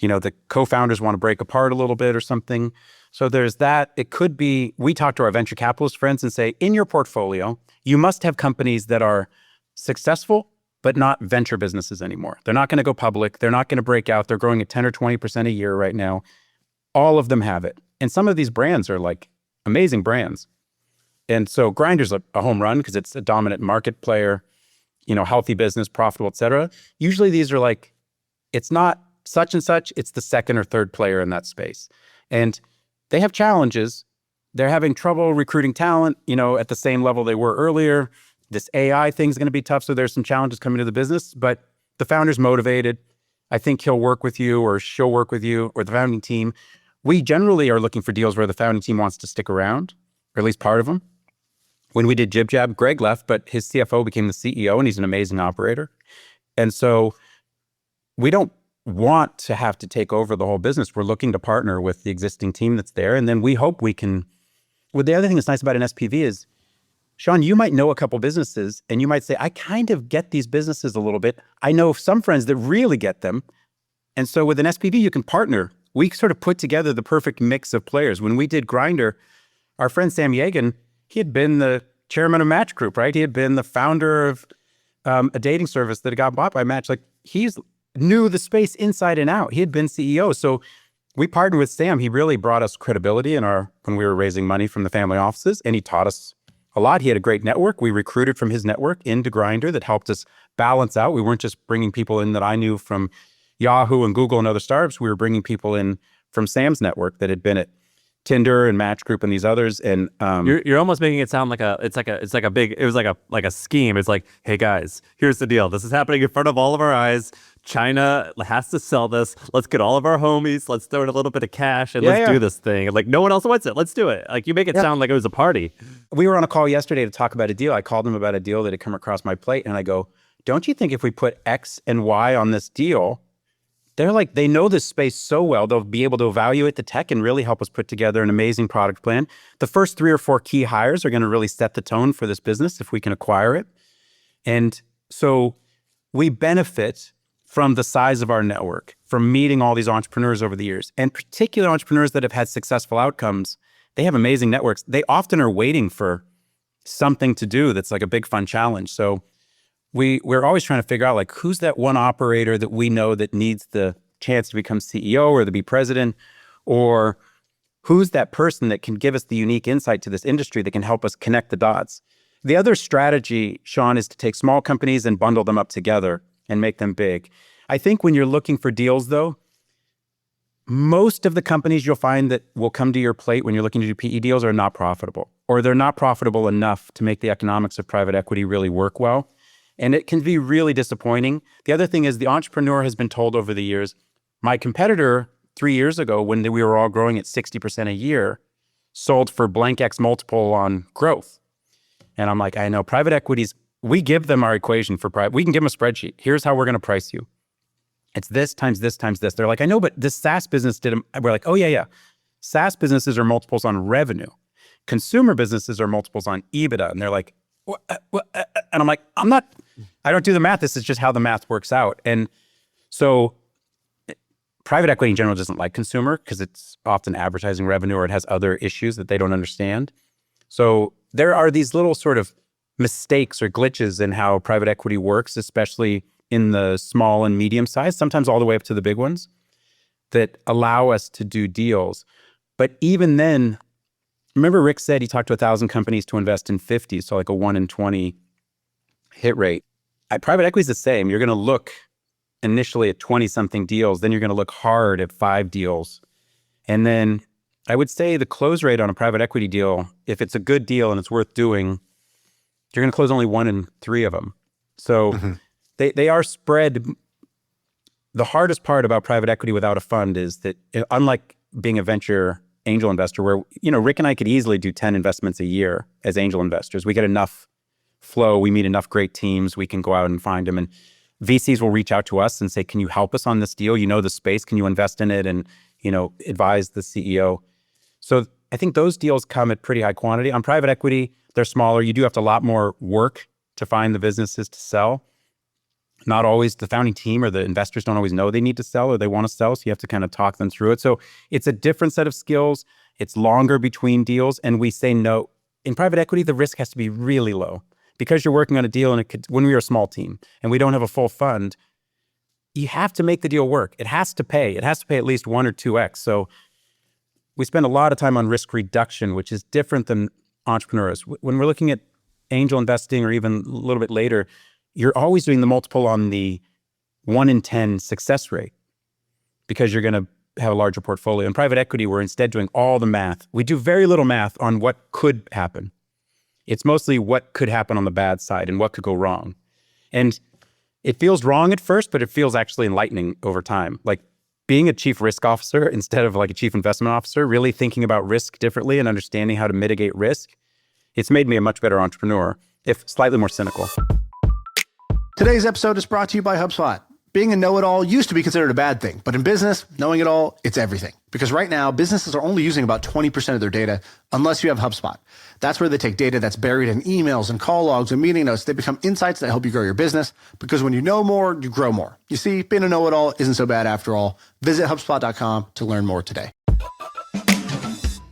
the co-founders want to break apart a little bit or something. So there's that. It could be, we talk to our venture capitalist friends and say, in your portfolio, you must have companies that are successful, but not venture businesses anymore. They're not going to go public. They're not going to break out. They're growing at 10 or 20% a year right now. All of them have it. And some of these brands are like amazing brands. And so Grindr's a home run because it's a dominant market player, healthy business, profitable, et cetera. Usually these are like, it's not such and such, it's the second or third player in that space. And they have challenges. They're having trouble recruiting talent, at the same level they were earlier. This AI thing's going to be tough, so there's some challenges coming to the business, but the founder's motivated. I think he'll work with you, or she'll work with you, or the founding team. We generally are looking for deals where the founding team wants to stick around, or at least part of them. When we did Jib Jab, Greg left, but his CFO became the CEO, and he's an amazing operator. And so we don't want to have to take over the whole business. We're looking to partner with the existing team that's there. And then we hope we can, the other thing that's nice about an SPV is, Shaan, you might know a couple businesses and you might say, I kind of get these businesses a little bit. I know some friends that really get them. And so with an SPV, you can partner we sort of put together the perfect mix of players. When we did Grindr, our friend Sam Yegan, he had been the chairman of Match Group, right? He had been the founder of a dating service that got bought by Match. Like, he's knew the space inside and out. He had been CEO. So we partnered with Sam. He really brought us credibility when we were raising money from the family offices, and he taught us a lot. He had a great network. We recruited from his network into Grindr that helped us balance out. We weren't just bringing people in that I knew from Yahoo and Google and other startups. We were bringing people in from Sam's network that had been at Tinder and Match Group and these others. And you're almost making it sound like a scheme. It's like, hey guys, here's the deal. This is happening in front of all of our eyes. China has to sell this. Let's get all of our homies. Let's throw in a little bit of cash and let's do this thing. And like, no one else wants it. Let's do it. Like, you make it sound like it was a party. We were on a call yesterday to talk about a deal. I called them about a deal that had come across my plate, and I go, don't you think if we put X and Y on this deal, they're like, they know this space so well, they'll be able to evaluate the tech and really help us put together an amazing product plan. The first 3 or 4 key hires are going to really set the tone for this business if we can acquire it. And so we benefit from the size of our network, from meeting all these entrepreneurs over the years, and particular entrepreneurs that have had successful outcomes. They have amazing networks. They often are waiting for something to do that's like a big fun challenge. So we're always trying to figure out, like, who's that one operator that we know that needs the chance to become CEO or to be president, or who's that person that can give us the unique insight to this industry that can help us connect the dots. The other strategy, Shaan, is to take small companies and bundle them up together and make them big. I think when you're looking for deals, though, most of the companies you'll find that will come to your plate when you're looking to do PE deals are not profitable, or they're not profitable enough to make the economics of private equity really work well. And it can be really disappointing. The other thing is the entrepreneur has been told over the years, my competitor 3 years ago, when we were all growing at 60% a year, sold for blank X multiple on growth. And I'm like, I know private equities, we give them our equation for private. We can give them a spreadsheet. Here's how we're going to price you. It's this times this times this. They're like, I know, but this SaaS business did. We're like, oh yeah. SaaS businesses are multiples on revenue. Consumer businesses are multiples on EBITDA. And they're like, what? And I'm like, I don't do the math. This is just how the math works out. And so private equity in general doesn't like consumer because it's often advertising revenue or it has other issues that they don't understand. So there are these little sort of mistakes or glitches in how private equity works, especially in the small and medium size, sometimes all the way up to the big ones, that allow us to do deals. But even then, remember Rick said he talked to 1,000 companies to invest in 50, so like a 1 in 20 hit rate. Private equity is the same. You're going to look initially at 20-something deals, then you're going to look hard at 5 deals. And then I would say the close rate on a private equity deal, if it's a good deal and it's worth doing, you're going to close only 1 in 3 of them. So they are spread. The hardest part about private equity without a fund is that, unlike being a venture angel investor, where, Rick and I could easily do 10 investments a year as angel investors. We get enough flow. We meet enough great teams. We can go out and find them. And VCs will reach out to us and say, can you help us on this deal? You know the space. Can you invest in it? And, advise the CEO. So I think those deals come at pretty high quantity. On private equity, they're smaller. You do have to a lot more work to find the businesses to sell. Not always the founding team or the investors don't always know they need to sell or they want to sell. So you have to kind of talk them through it. So it's a different set of skills. It's longer between deals. And we say no. In private equity, the risk has to be really low because you're working on a deal and when we are a small team and we don't have a full fund, you have to make the deal work. It has to pay. It has to pay at least 1 or 2x. So we spend a lot of time on risk reduction, which is different than entrepreneurs. When we're looking at angel investing or even a little bit later, you're always doing the multiple on the 1 in 10 success rate because you're going to have a larger portfolio. In private equity, we're instead doing all the math. We do very little math on what could happen. It's mostly what could happen on the bad side and what could go wrong. And it feels wrong at first, but it feels actually enlightening over time. Like being a chief risk officer instead of like a chief investment officer, really thinking about risk differently and understanding how to mitigate risk, it's made me a much better entrepreneur, if slightly more cynical. Today's episode is brought to you by HubSpot. Being a know-it-all used to be considered a bad thing, but in business, knowing it all, it's everything. Because right now, businesses are only using about 20% of their data unless you have HubSpot. That's where they take data that's buried in emails and call logs and meeting notes. They become insights that help you grow your business, because when you know more, you grow more. You see, being a know-it-all isn't so bad after all. Visit HubSpot.com to learn more today.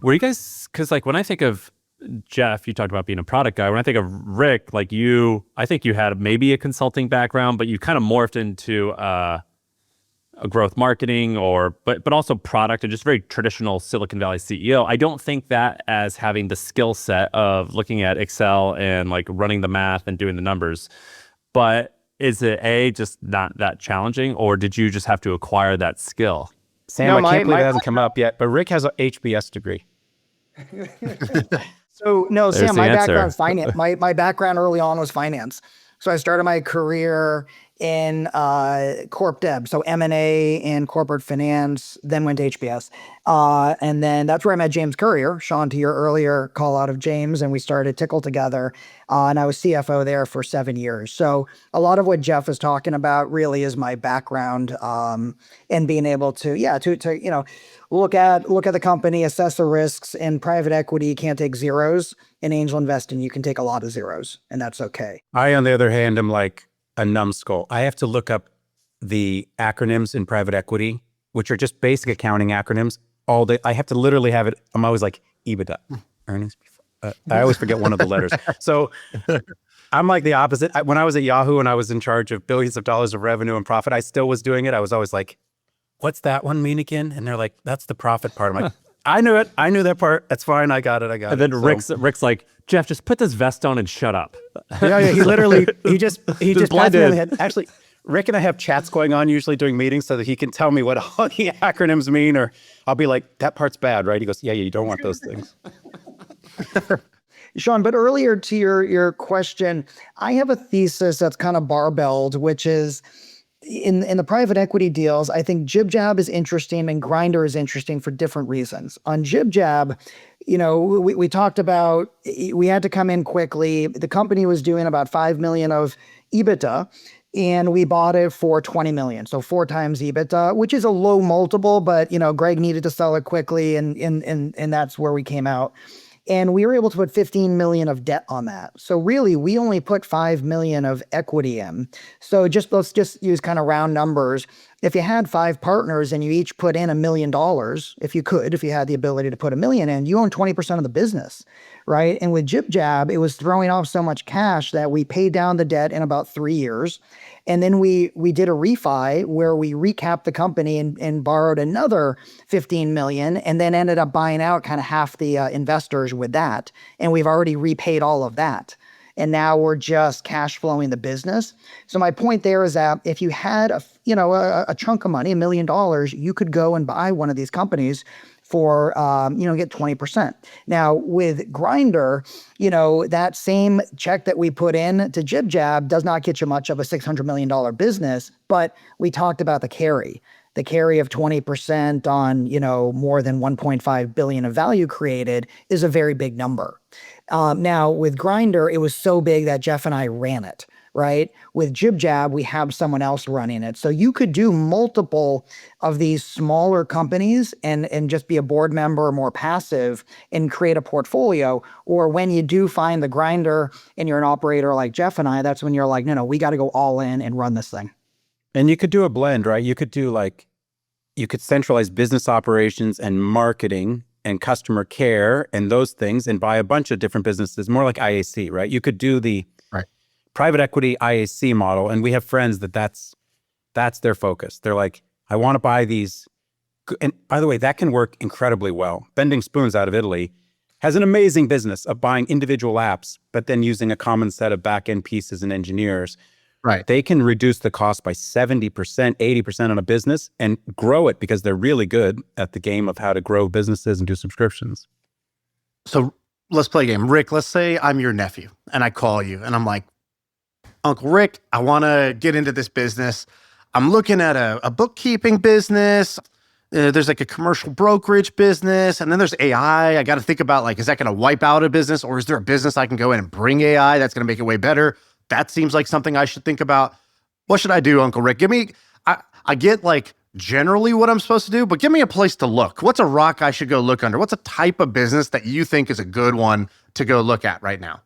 Were you guys, because like when I think of Jeff, you talked about being a product guy. When I think of Rick, like you, I think you had maybe a consulting background, but you kind of morphed into a growth marketing but also product and just very traditional Silicon Valley CEO. I don't think that as having the skill set of looking at Excel and like running the math and doing the numbers. But is it just not that challenging, or did you just have to acquire that skill? Sam, No, I can't believe my- it hasn't come up yet, but Rick has an HBS degree. So no, There's Sam, the my answer. background is finance. My background early on was finance. So I started my career in corp dev, so M&A and corporate finance, then went to HBS. And then that's where I met James Courier, Shaan, to your earlier call out of James, and we started Tickle together. And I was CFO there for 7 years. So a lot of what Jeff is talking about really is my background, and being able to look at the company, assess the risks. In private equity, you can't take zeros. In angel investing, you can take a lot of zeros, and that's okay. I, on the other hand, am like a numbskull. I have to look up the acronyms in private equity, which are just basic accounting acronyms, all day. I have to literally have it. I'm always like EBITDA, earnings before. I always forget one of the letters. So I'm like the opposite. When I was at Yahoo and I was in charge of billions of dollars of revenue and profit, I still was doing it. I was always like, what's that one mean again? And they're like, that's the profit part. I'm like, I knew it. I knew that part. That's fine. I got it. And then Rick's like, Jeff, just put this vest on and shut up. Yeah, he literally, he just pats me on blended. the head. Actually, Rick and I have chats going on usually during meetings so that he can tell me what all the acronyms mean, or I'll be like, that part's bad, right? He goes, yeah, you don't want those things. Shaan, but earlier to your question, I have a thesis that's kind of barbelled, which is in the private equity deals, I think Jib Jab is interesting and Grindr is interesting for different reasons. On Jib Jab, we talked about, we had to come in quickly. The company was doing about 5 million of EBITDA, and we bought it for 20 million. So 4 times EBITDA, which is a low multiple, but Greg needed to sell it quickly, and that's where we came out. And we were able to put 15 million of debt on that. So really, we only put 5 million of equity in. So let's just use kind of round numbers. If you had 5 partners and you each put in $1 million, if you had the ability to put $1 million in, you own 20% of the business, right? And with Jib Jab, it was throwing off so much cash that we paid down the debt in about 3 years. And then we did a refi where we recapped the company and borrowed another 15 million, and then ended up buying out kind of half the investors with that. And we've already repaid all of that. And now we're just cash flowing the business. So my point there is that if you had a chunk of money, $1 million, you could go and buy one of these companies for, get 20%. Now with Grindr, that same check that we put in to Jib Jab does not get you much of a $600 million business, but we talked about the carry of 20% on, more than 1.5 billion of value created is a very big number. Now with Grindr, it was so big that Jeff and I ran it. Right? With Jib Jab, we have someone else running it. So you could do multiple of these smaller companies and just be a board member or more passive and create a portfolio. Or when you do find the Grindr and you're an operator like Jeff and I, that's when you're like, no, we got to go all in and run this thing. And you could do a blend, right? You could centralize business operations and marketing and customer care and those things and buy a bunch of different businesses, more like IAC, right? You could do the private equity IAC model, and we have friends that's their focus. They're like, I want to buy these. And by the way, that can work incredibly well. Bending Spoons out of Italy has an amazing business of buying individual apps, but then using a common set of back-end pieces and engineers. Right. They can reduce the cost by 70%, 80% on a business and grow it because they're really good at the game of how to grow businesses and do subscriptions. So let's play a game. Rick, let's say I'm your nephew and I call you and I'm like, Uncle Rick, I want to get into this business. I'm looking at a bookkeeping business. There's like a commercial brokerage business. And then there's AI. I got to think about is that going to wipe out a business, or is there a business I can go in and bring AI that's going to make it way better? That seems like something I should think about. What should I do, Uncle Rick? I get like generally what I'm supposed to do, but give me a place to look. What's a rock I should go look under? What's a type of business that you think is a good one to go look at right now?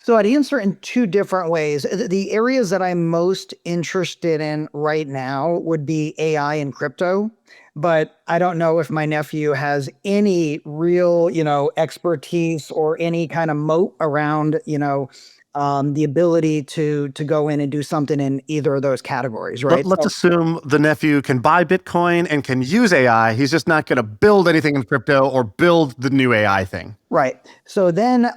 So I'd answer in two different ways. The areas that I'm most interested in right now would be AI and crypto, but I don't know if my nephew has any real, expertise or any kind of moat around, the ability to go in and do something in either of those categories, right? Let's assume the nephew can buy Bitcoin and can use AI. He's just not going to build anything in crypto or build the new AI thing. Right. So then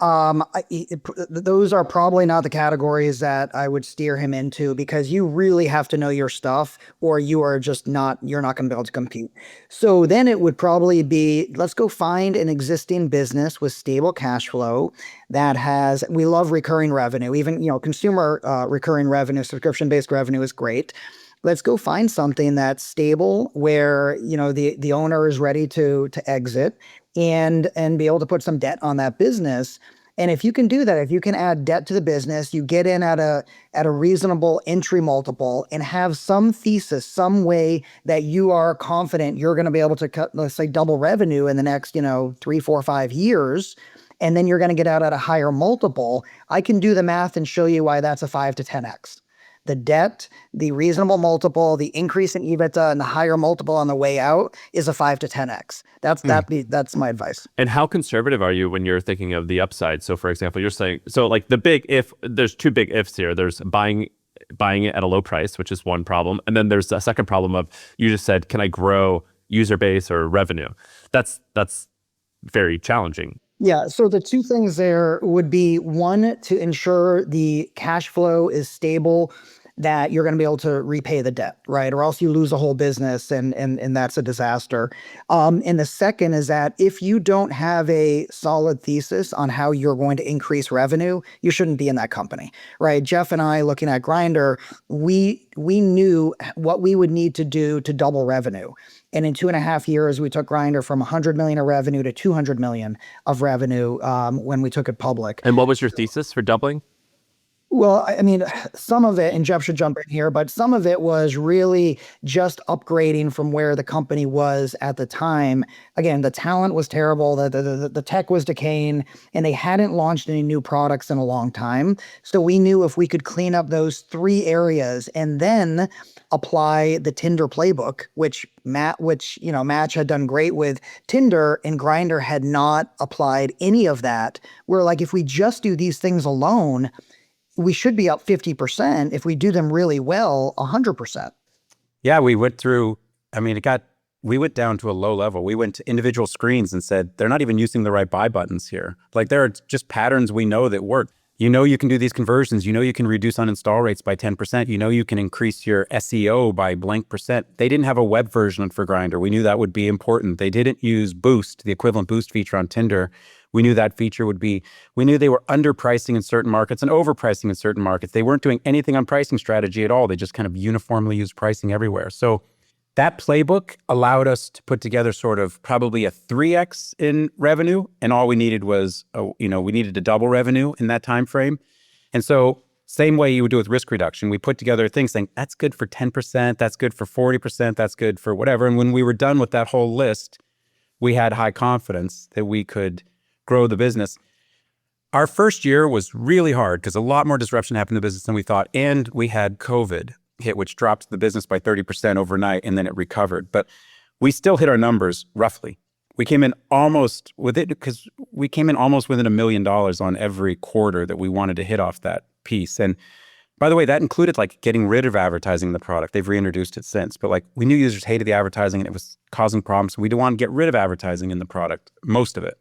those are probably not the categories that I would steer him into, because you really have to know your stuff or you're not going to be able to compete. So then it would probably be, let's go find an existing business with stable cash flow we love recurring revenue, even, consumer recurring revenue, subscription-based revenue is great. Let's go find something that's stable where, the owner is ready to exit and be able to put some debt on that business. And if you can do that, if you can add debt to the business, you get in at a reasonable entry multiple and have some thesis, some way that you are confident you're going to be able to cut, let's say, double revenue in the next, 3, 4, 5 years, and then you're going to get out at a higher multiple. I can do the math and show you why that's a 5 to 10x. The debt, the reasonable multiple, the increase in EBITDA, and the higher multiple on the way out is a 5 to 10x. That's my advice. And how conservative are you when you're thinking of the upside? So, for example, you're saying, so like the big if, there's two big ifs here. There's buying it at a low price, which is one problem. And then there's a second problem of, you just said, can I grow user base or revenue? That's very challenging. Yeah. So the two things there would be, one, to ensure the cash flow is stable, that you're going to be able to repay the debt, right? Or else you lose a whole business and that's a disaster. And the second is that if you don't have a solid thesis on how you're going to increase revenue, you shouldn't be in that company, right? Jeff and I, looking at Grindr, we knew what we would need to do to double revenue. And in 2.5 years, we took Grindr from 100 million of revenue to 200 million of revenue when we took it public. And what was your thesis for doubling? Well, I mean, some of it, and Jeff should jump in here, but some of it was really just upgrading from where the company was at the time. Again, the talent was terrible, the tech was decaying, and they hadn't launched any new products in a long time. So we knew if we could clean up those 3 areas and then apply the Tinder playbook, which Match had done great with Tinder, and Grindr had not applied any of that. We're like, if we just do these things alone, we should be up 50%. If we do them really well, 100%. Yeah, we went through, we went down to a low level. We went to individual screens and said, they're not even using the right buy buttons here. Like, there are just patterns we know that work. You can do these conversions. You can reduce uninstall rates by 10%. You can increase your SEO by blank percent. They didn't have a web version for Grindr. We knew that would be important. They didn't use Boost, the equivalent Boost feature on Tinder. We knew that feature we knew they were underpricing in certain markets and overpricing in certain markets. They weren't doing anything on pricing strategy at all. They just kind of uniformly used pricing everywhere. So that playbook allowed us to put together sort of probably a 3x in revenue. And all we needed was, we needed to double revenue in that time frame. And so same way you would do with risk reduction, we put together things saying, that's good for 10%, that's good for 40%, that's good for whatever. And when we were done with that whole list, we had high confidence that we could grow the business. Our first year was really hard because a lot more disruption happened in the business than we thought. And we had COVID hit, which dropped the business by 30% overnight, and then it recovered. But we still hit our numbers roughly. We came in almost with it because we came in almost within $1 million on every quarter that we wanted to hit off that piece. And by the way, that included like getting rid of advertising in the product. They've reintroduced it since, but like we knew users hated the advertising and it was causing problems. So we didn't want to get rid of advertising in the product, most of it.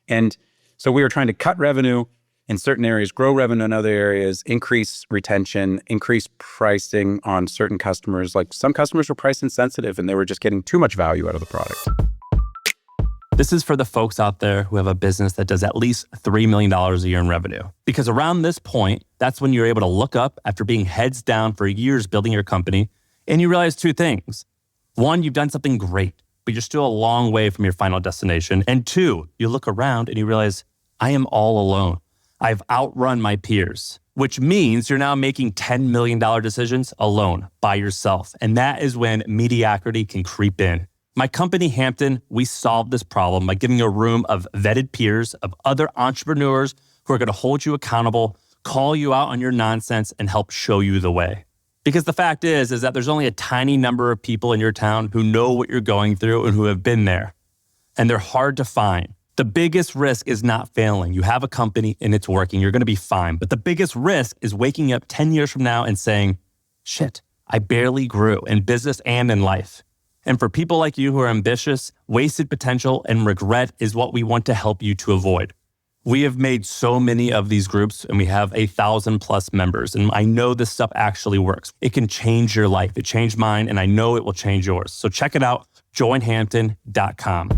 And so we were trying to cut revenue in certain areas, grow revenue in other areas, increase retention, increase pricing on certain customers. Like some customers were price insensitive and they were just getting too much value out of the product. This is for the folks out there who have a business that does at least $3 million a year in revenue. Because around this point, that's when you're able to look up after being heads down for years building your company, and you realize 2 things. 1, you've done something great, but you're still a long way from your final destination. And 2, you look around and you realize, I am all alone. I've outrun my peers, which means you're now making $10 million decisions alone by yourself. And that is when mediocrity can creep in. My company, Hampton, we solved this problem by giving a room of vetted peers, of other entrepreneurs who are going to hold you accountable, call you out on your nonsense, and help show you the way. Because the fact is that there's only a tiny number of people in your town who know what you're going through and who have been there. And they're hard to find. The biggest risk is not failing. You have a company and it's working. You're going to be fine. But the biggest risk is waking up 10 years from now and saying, shit, I barely grew in business and in life. And for people like you who are ambitious, wasted potential and regret is what we want to help you to avoid. We have made so many of these groups and we have 1,000+ members. And I know this stuff actually works. It can change your life. It changed mine and I know it will change yours. So check it out, joinhampton.com.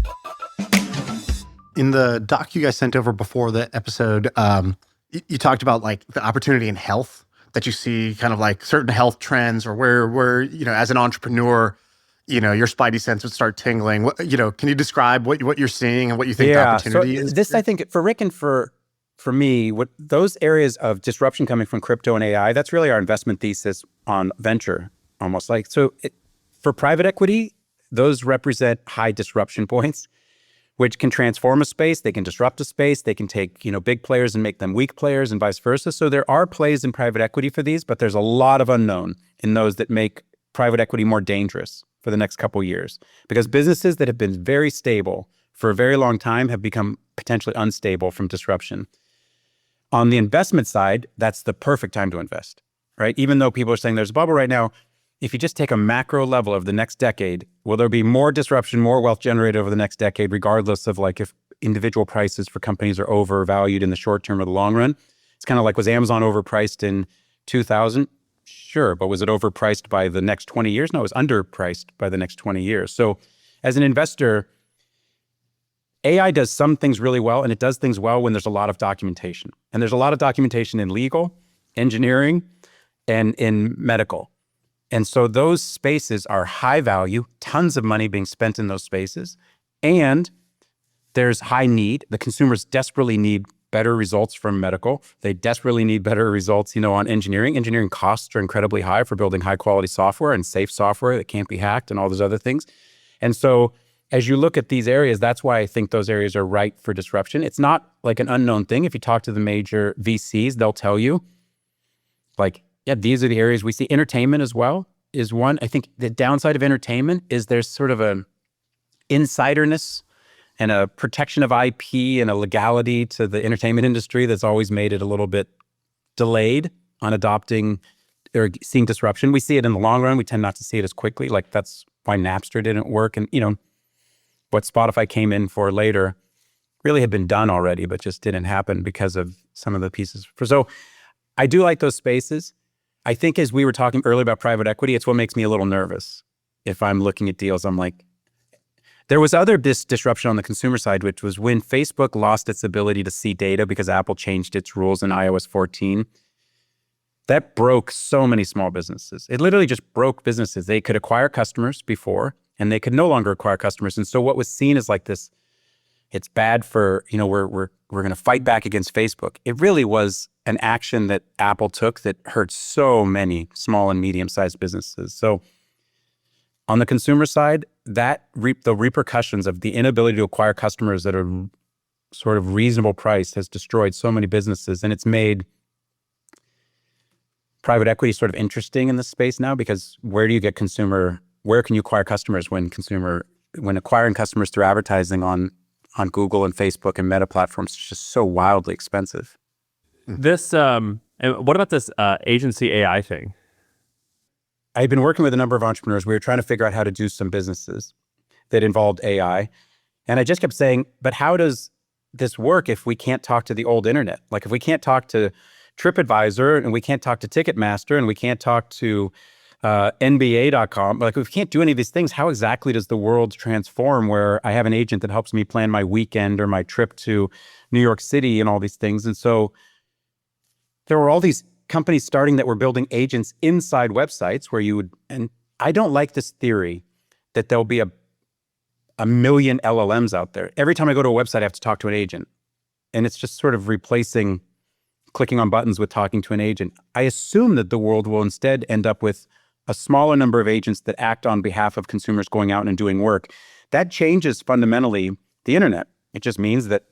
In the doc you guys sent over before the episode, you talked about like the opportunity in health that you see, kind of like certain health trends or where as an entrepreneur, your spidey sense would start tingling. Can you describe what you're seeing and what you think the opportunity is? This, I think, for Rick and for me, what those areas of disruption coming from crypto and AI, that's really our investment thesis on venture, almost like. So for private equity, those represent high disruption points, which can transform a space. They can disrupt a space. They can take, big players and make them weak players and vice versa. So there are plays in private equity for these, but there's a lot of unknown in those that make private equity more dangerous for the next couple of years, because businesses that have been very stable for a very long time have become potentially unstable from disruption. On the investment side, that's the perfect time to invest, right? Even though people are saying there's a bubble right now, if you just take a macro level of the next decade, will there be more disruption, more wealth generated over the next decade, regardless of like if individual prices for companies are overvalued in the short term or the long run? It's kind of like, was Amazon overpriced in 2000? Sure, but was it overpriced by the next 20 years? No, it was underpriced by the next 20 years. So as an investor, AI does some things really well, and it does things well when there's a lot of documentation. And there's a lot of documentation in legal, engineering, and in medical. And so those spaces are high value, tons of money being spent in those spaces, and there's high need. The consumers desperately need better results from medical. They desperately need better results, on engineering. Engineering costs are incredibly high for building high quality software and safe software that can't be hacked and all those other things. And so as you look at these areas, that's why I think those areas are ripe for disruption. It's not like an unknown thing. If you talk to the major VCs, they'll tell you, these are the areas we see. Entertainment as well is one. I think the downside of entertainment is there's sort of a insiderness and a protection of IP and a legality to the entertainment industry that's always made it a little bit delayed on adopting or seeing disruption. We see it in the long run. We tend not to see it as quickly. Like that's why Napster didn't work. And, what Spotify came in for later really had been done already, but just didn't happen because of some of the pieces. So I do like those spaces. I think as we were talking earlier about private equity, it's what makes me a little nervous. If I'm looking at deals, I'm like, there was other disruption on the consumer side, which was when Facebook lost its ability to see data because Apple changed its rules in iOS 14. That broke so many small businesses. It literally just broke businesses. They could acquire customers before, and they could no longer acquire customers. And so what was seen as like this, it's bad for, we're going to fight back against Facebook. It really was an action that Apple took that hurt so many small and medium-sized businesses. So on the consumer side, the repercussions of the inability to acquire customers at a sort of reasonable price has destroyed so many businesses. And it's made private equity sort of interesting in this space now, because where can you acquire customers when acquiring customers through advertising on Google and Facebook and Meta platforms is just so wildly expensive. This, and what about this agency AI thing? I've been working with a number of entrepreneurs. We were trying to figure out how to do some businesses that involved AI. And I just kept saying, but how does this work if we can't talk to the old internet? Like if we can't talk to TripAdvisor and we can't talk to Ticketmaster and we can't talk to NBA.com, like if we can't do any of these things, how exactly does the world transform where I have an agent that helps me plan my weekend or my trip to New York City and all these things? And so there were all these companies starting that were building agents inside websites where and I don't like this theory that there'll be a million LLMs out there. Every time I go to a website, I have to talk to an agent. And it's just sort of replacing clicking on buttons with talking to an agent. I assume that the world will instead end up with a smaller number of agents that act on behalf of consumers going out and doing work. That changes fundamentally the internet. It just means that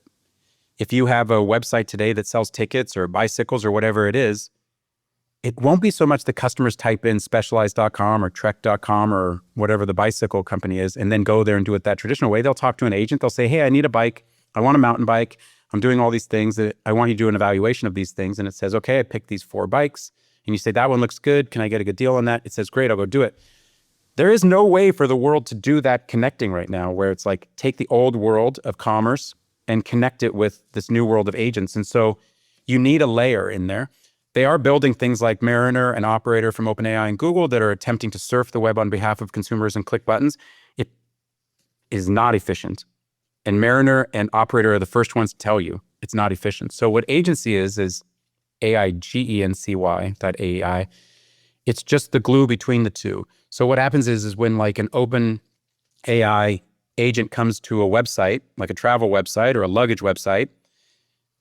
if you have a website today that sells tickets or bicycles or whatever it is, it won't be so much the customers type in specialized.com or trek.com or whatever the bicycle company is and then go there and do it that traditional way. They'll talk to an agent. They'll say, hey, I need a bike. I want a mountain bike. I'm doing all these things. I want you to do an evaluation of these things. And it says, okay, I picked these 4 bikes. And you say, that one looks good. Can I get a good deal on that? It says, great, I'll go do it. There is no way for the world to do that connecting right now, where it's like, take the old world of commerce and connect it with this new world of agents. And so you need a layer in there. They are building things like Mariner and Operator from OpenAI and Google that are attempting to surf the web on behalf of consumers and click buttons. It is not efficient. And Mariner and Operator are the first ones to tell you it's not efficient. So what agency is AIGENCY.ai. It's just the glue between the two. So what happens is when like an open AI agent comes to a website, like a travel website or a luggage website,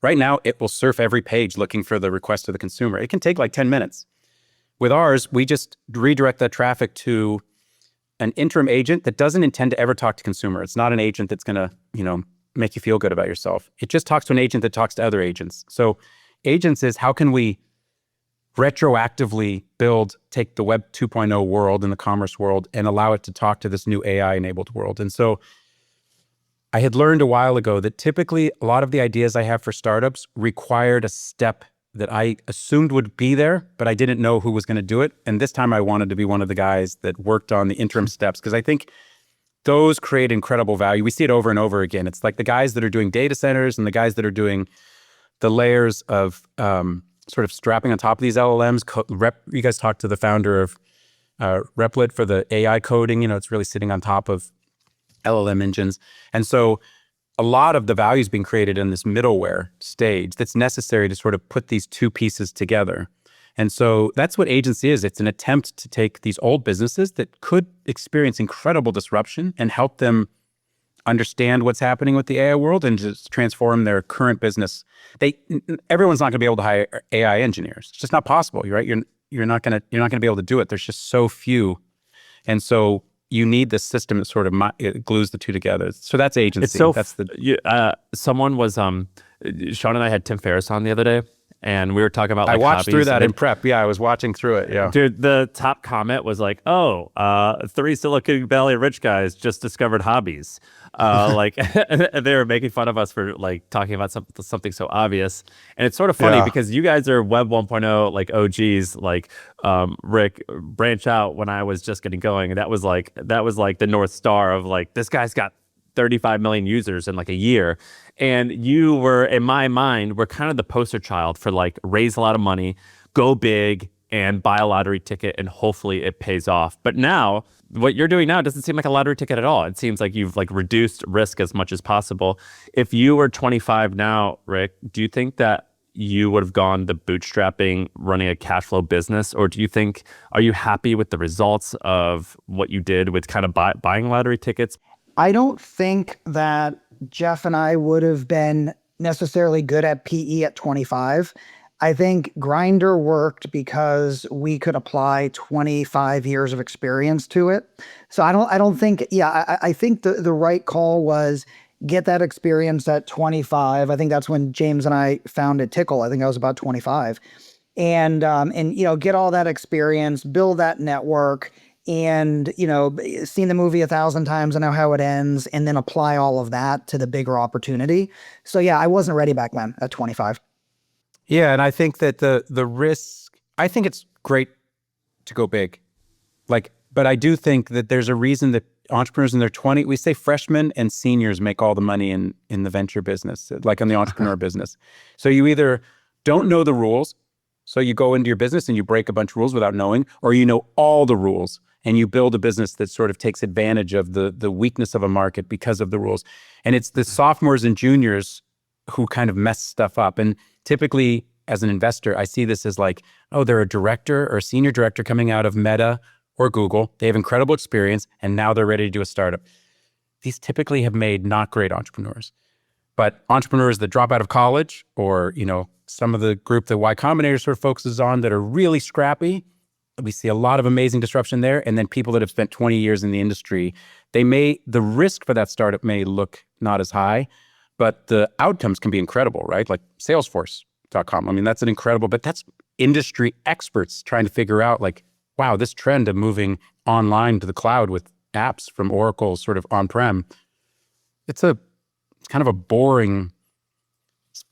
right now it will surf every page looking for the request of the consumer. It can take like 10 minutes. With ours, we just redirect that traffic to an interim agent that doesn't intend to ever talk to consumer. It's not an agent that's gonna, make you feel good about yourself. It just talks to an agent that talks to other agents. So agents is, how can we retroactively take the Web 2.0 world and the commerce world and allow it to talk to this new AI-enabled world? And so I had learned a while ago that typically a lot of the ideas I have for startups required a step that I assumed would be there, but I didn't know who was going to do it. And this time I wanted to be one of the guys that worked on the interim steps, because I think those create incredible value. We see it over and over again. It's like the guys that are doing data centers and the guys that are doing the layers of sort of strapping on top of these LLMs. You guys talked to the founder of Replit for the AI coding. It's really sitting on top of LLM engines. And so a lot of the value is being created in this middleware stage that's necessary to sort of put these two pieces together. And so that's what agency is. It's an attempt to take these old businesses that could experience incredible disruption and help them understand what's happening with the AI world and just transform their current business. Everyone's not going to be able to hire AI engineers. It's just not possible, right? You're not going to be able to do it. There's just so few. And so you need this system that sort of it glues the two together. So that's agency. It's so that's someone was Shaan and I had Tim Ferriss on the other day, and we were talking about I watched hobbies, through that in prep. Yeah, I was watching through it. Yeah, dude, the top comment was like, "Oh, 3 Silicon Valley rich guys just discovered hobbies." They were making fun of us for like talking about something so obvious. And it's sort of funny because you guys are Web 1.0 like OGs. Like Rick, branch out when I was just getting going, and that was like the North Star of like, this guy's got 35 million users in like a year. And you were, in my mind, were kind of the poster child for like, raise a lot of money, go big, and buy a lottery ticket, and hopefully it pays off. But now, what you're doing now doesn't seem like a lottery ticket at all. It seems like you've like reduced risk as much as possible. If you were 25 now, Rick, do you think that you would have gone the bootstrapping, running a cash flow business? Or are you happy with the results of what you did with kind of buying lottery tickets? I don't think that Jeff and I would have been necessarily good at PE at 25. I think Grindr worked because we could apply 25 years of experience to it. So I don't think, I think the right call was get that experience at 25. I think that's when James and I founded Tickle. I think I was about 25. And get all that experience, build that network, and seen the movie 1,000 times and know how it ends, and then apply all of that to the bigger opportunity. So yeah, I wasn't ready back then at 25. Yeah, and I think that the risk, I think it's great to go big. But I do think that there's a reason that entrepreneurs in their 20s, we say freshmen and seniors make all the money in the venture business, like in the entrepreneur business. So you either don't know the rules, so you go into your business and you break a bunch of rules without knowing, or you know all the rules and you build a business that sort of takes advantage of the weakness of a market because of the rules. And it's the sophomores and juniors who kind of mess stuff up. And typically, as an investor, I see this as like, oh, they're a director or a senior director coming out of Meta or Google. They have incredible experience, and now they're ready to do a startup. These typically have made not great entrepreneurs. But entrepreneurs that drop out of college or, some of the group that Y Combinator sort of focuses on that are really scrappy. We see a lot of amazing disruption there. And then people that have spent 20 years in the industry, the risk for that startup may look not as high, but the outcomes can be incredible, right? Like Salesforce.com. I mean, that's an incredible, but that's industry experts trying to figure out like, wow, this trend of moving online to the cloud with apps from Oracle sort of on-prem, it's kind of a boring,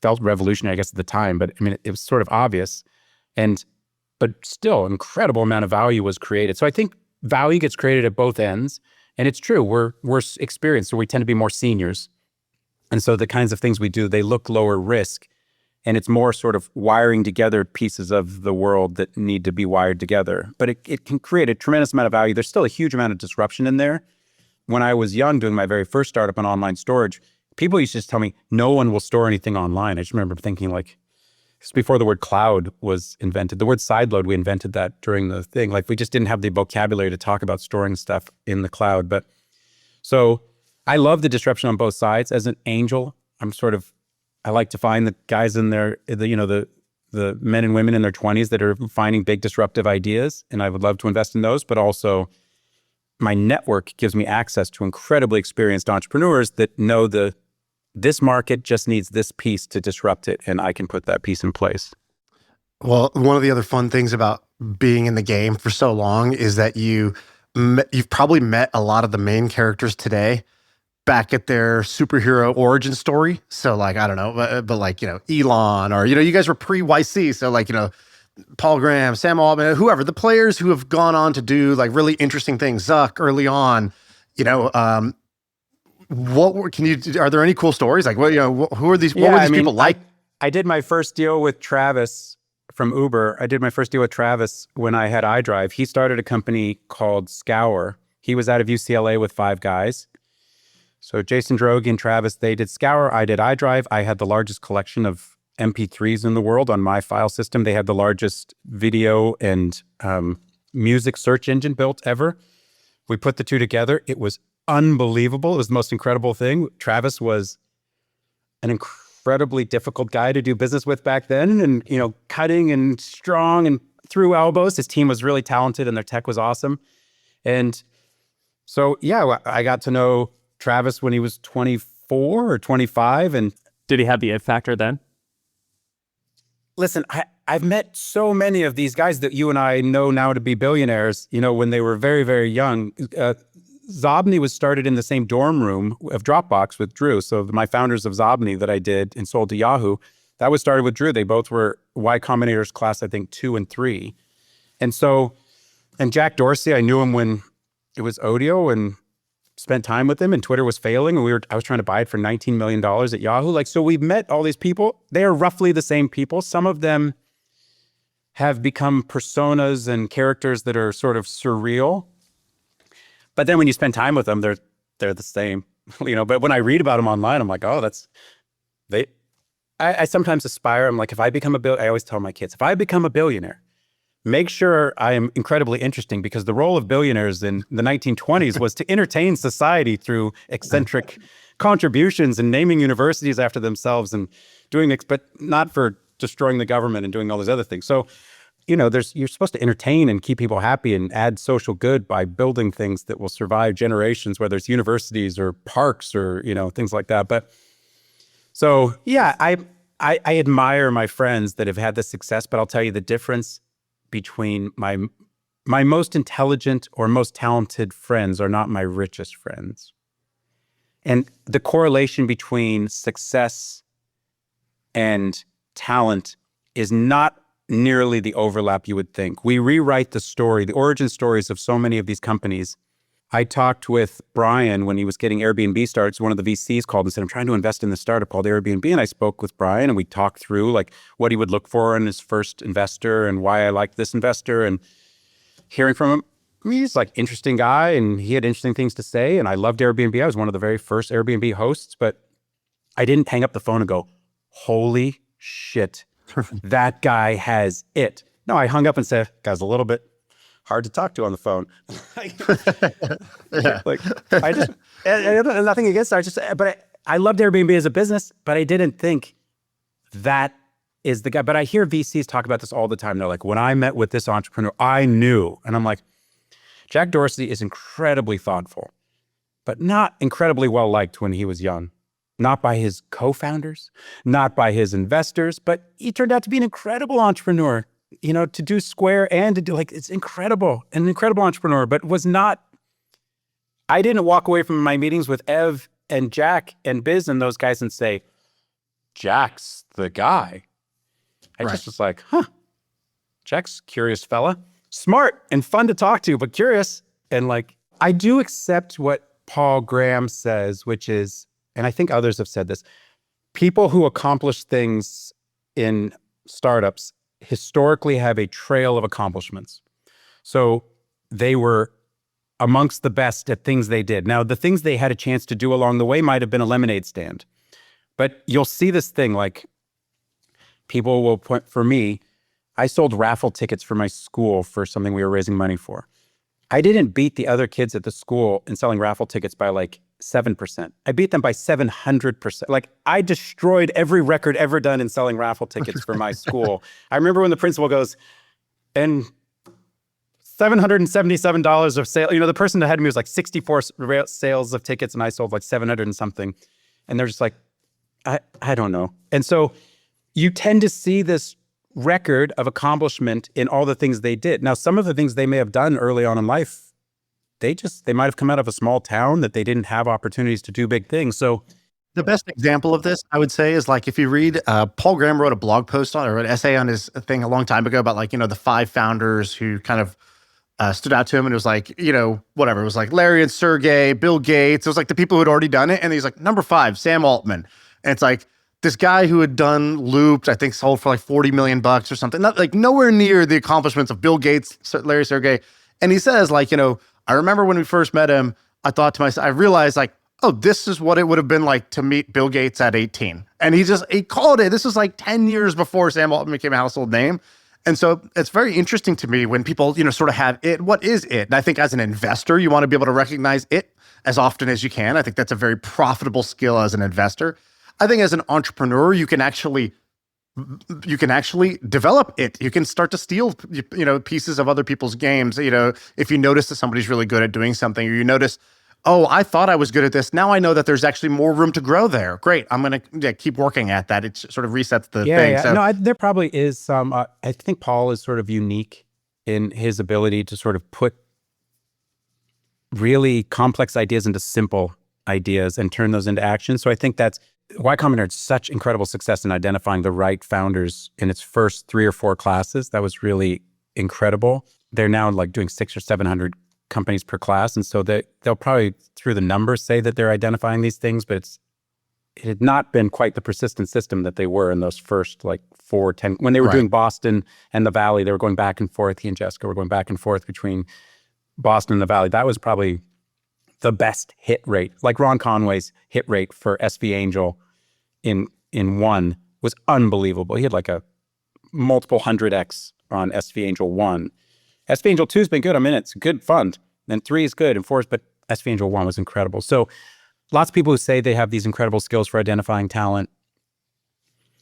felt revolutionary, I guess, at the time, but I mean, it was sort of obvious. But still, an incredible amount of value was created. So I think value gets created at both ends. And it's true, we're experienced, so we tend to be more seniors. And so the kinds of things we do, they look lower risk. And it's more sort of wiring together pieces of the world that need to be wired together. But it can create a tremendous amount of value. There's still a huge amount of disruption in there. When I was young, doing my very first startup in online storage, people used to just tell me, no one will store anything online. I just remember thinking like, it's before the word cloud was invented. The word sideload, we invented that during the thing. Like we just didn't have the vocabulary to talk about storing stuff in the cloud. But so I love the disruption on both sides. As an angel, I like to find the guys in the men and women in their 20s that are finding big disruptive ideas. And I would love to invest in those, but also my network gives me access to incredibly experienced entrepreneurs that know this market just needs this piece to disrupt it, and I can put that piece in place. Well, one of the other fun things about being in the game for so long is that you've probably met a lot of the main characters today back at their superhero origin story. So like, I don't know, but like, Elon, or, you guys were pre-YC. So like, Paul Graham, Sam Altman, whoever, the players who have gone on to do like really interesting things, Zuck early on, are there any cool stories? Like, who are these, what were these people like? I did my first deal with Travis from Uber. I did my first deal with Travis when I had iDrive. He started a company called Scour. He was out of UCLA with 5 guys. So Jason Droege and Travis, they did Scour. I did iDrive. I had the largest collection of MP3s in the world on my file system. They had the largest video and music search engine built ever. We put the two together. It was unbelievable. It was the most incredible thing. Travis was an incredibly difficult guy to do business with back then, and cutting and strong and threw elbows. His team was really talented and their tech was awesome. And so, yeah, I got to know Travis when he was 24 or 25. And did he have the it factor then? Listen, I've met so many of these guys that you and I know now to be billionaires, when they were very, very young. Zobni was started in the same dorm room of Dropbox with Drew. So my founders of Zobni that I did and sold to Yahoo, that was started with Drew. They both were Y Combinator's class, I think, 2 and 3. And Jack Dorsey, I knew him when it was Odeo and spent time with him, and Twitter was failing. And I was trying to buy it for $19 million at Yahoo. So we've met all these people. They are roughly the same people. Some of them have become personas and characters that are sort of surreal. But then when you spend time with them, they're the same, but when I read about them online, I'm like, oh, I sometimes aspire. I'm like, I always tell my kids, if I become a billionaire, make sure I am incredibly interesting, because the role of billionaires in the 1920s was to entertain society through eccentric contributions and naming universities after themselves and doing it, but not for destroying the government and doing all those other things. So, you're supposed to entertain and keep people happy and add social good by building things that will survive generations, whether it's universities or parks or, things like that. But so, yeah, I admire my friends that have had this success, but I'll tell you the difference between my most intelligent or most talented friends are not my richest friends. And the correlation between success and talent is not nearly the overlap you would think. We rewrite the story, the origin stories of so many of these companies. I talked with Brian when he was getting Airbnb started. So one of the VCs called and said, I'm trying to invest in this startup called Airbnb. And I spoke with Brian and we talked through like what he would look for in his first investor and why I liked this investor, and hearing from him. He's like interesting guy and he had interesting things to say. And I loved Airbnb. I was one of the very first Airbnb hosts, but I didn't hang up the phone and go, holy shit, that guy has it. No, I hung up and said, guy's a little bit hard to talk to on the phone. Yeah. Like I just, and nothing against it. But I loved Airbnb as a business, but I didn't think that is the guy. But I hear VCs talk about this all the time. They're like, when I met with this entrepreneur, I knew. And I'm like, Jack Dorsey is incredibly thoughtful, but not incredibly well liked when he was young. Not by his co-founders, not by his investors, but he turned out to be an incredible entrepreneur, you know, to do Square and to do it's incredible, an incredible entrepreneur, but was not, I didn't walk away from my meetings with Ev and Jack and Biz and those guys and say, Jack's the guy. I just was like, Jack's a curious fella, smart and fun to talk to, but curious. And like, I do accept what Paul Graham says, which is, and I think others have said this, people who accomplish things in startups historically have a trail of accomplishments. So they were amongst the best at things they did. Now, the things they had a chance to do along the way might have been a lemonade stand. But you'll see this thing, like people will point, for me, I sold raffle tickets for my school for something we were raising money for. I didn't beat the other kids at the school in selling raffle tickets by like 7%. I beat them by 700%. Like I destroyed every record ever done in selling raffle tickets for my school. I remember when the principal goes, and $777 of sale. You know, the person ahead of me was like 64 sales of tickets and I sold like 700 and something. And they're just like, I don't know. And so you tend to see this record of accomplishment in all the things they did. Now, some of the things they may have done early on in life, they might have come out of a small town that they didn't have opportunities to do big things. So the best example of this, I would say, is like if you read, Paul Graham wrote a blog post or an essay on his thing a long time ago about like, you know, the 5 founders who kind of stood out to him. And it was like, you know, whatever. It was like Larry and Sergey, Bill Gates. It was like the people who had already done it. And he's like, number 5, Sam Altman. And it's like this guy who had done Looped, I think sold for like $40 million or something. Not like nowhere near the accomplishments of Bill Gates, Larry, Sergey. And he says like, you know, I remember when we first met him, I thought to myself, I realized like, oh, this is what it would have been like to meet Bill Gates at 18. And he called it. This was like 10 years before Sam Altman became a household name. And so it's very interesting to me when people, you know, sort of have it. What is it? And I think as an investor, you want to be able to recognize it as often as you can. I think that's a very profitable skill as an investor. I think as an entrepreneur, you can actually develop it. You can start to steal, you know, pieces of other people's games. You know, if you notice that somebody's really good at doing something, or you notice, oh, I thought I was good at this. Now I know that there's actually more room to grow there. Great. I'm going to keep working at that. It sort of resets the thing. Yeah. So, No, there probably is some, I think Paul is sort of unique in his ability to sort of put really complex ideas into simple ideas and turn those into action. So I think that's Y Combinator had such incredible success in identifying the right founders in its first 3 or 4 classes. That was really incredible. They're now like doing 600 or 700 companies per class. And so they'll probably through the numbers say that they're identifying these things, but it had not been quite the persistent system that they were in those first like 4, 10, when they were doing Boston and the Valley, they were going back and forth. He and Jessica were going back and forth between Boston and the Valley. That was probably the best hit rate. Like Ron Conway's hit rate for SV Angel in 1 was unbelievable. He had like a multiple 100x on SV Angel 1. SV Angel 2 has been good. I mean, it's a good fund. Then 3 is good and 4 is, but SV Angel 1 was incredible. So lots of people who say they have these incredible skills for identifying talent.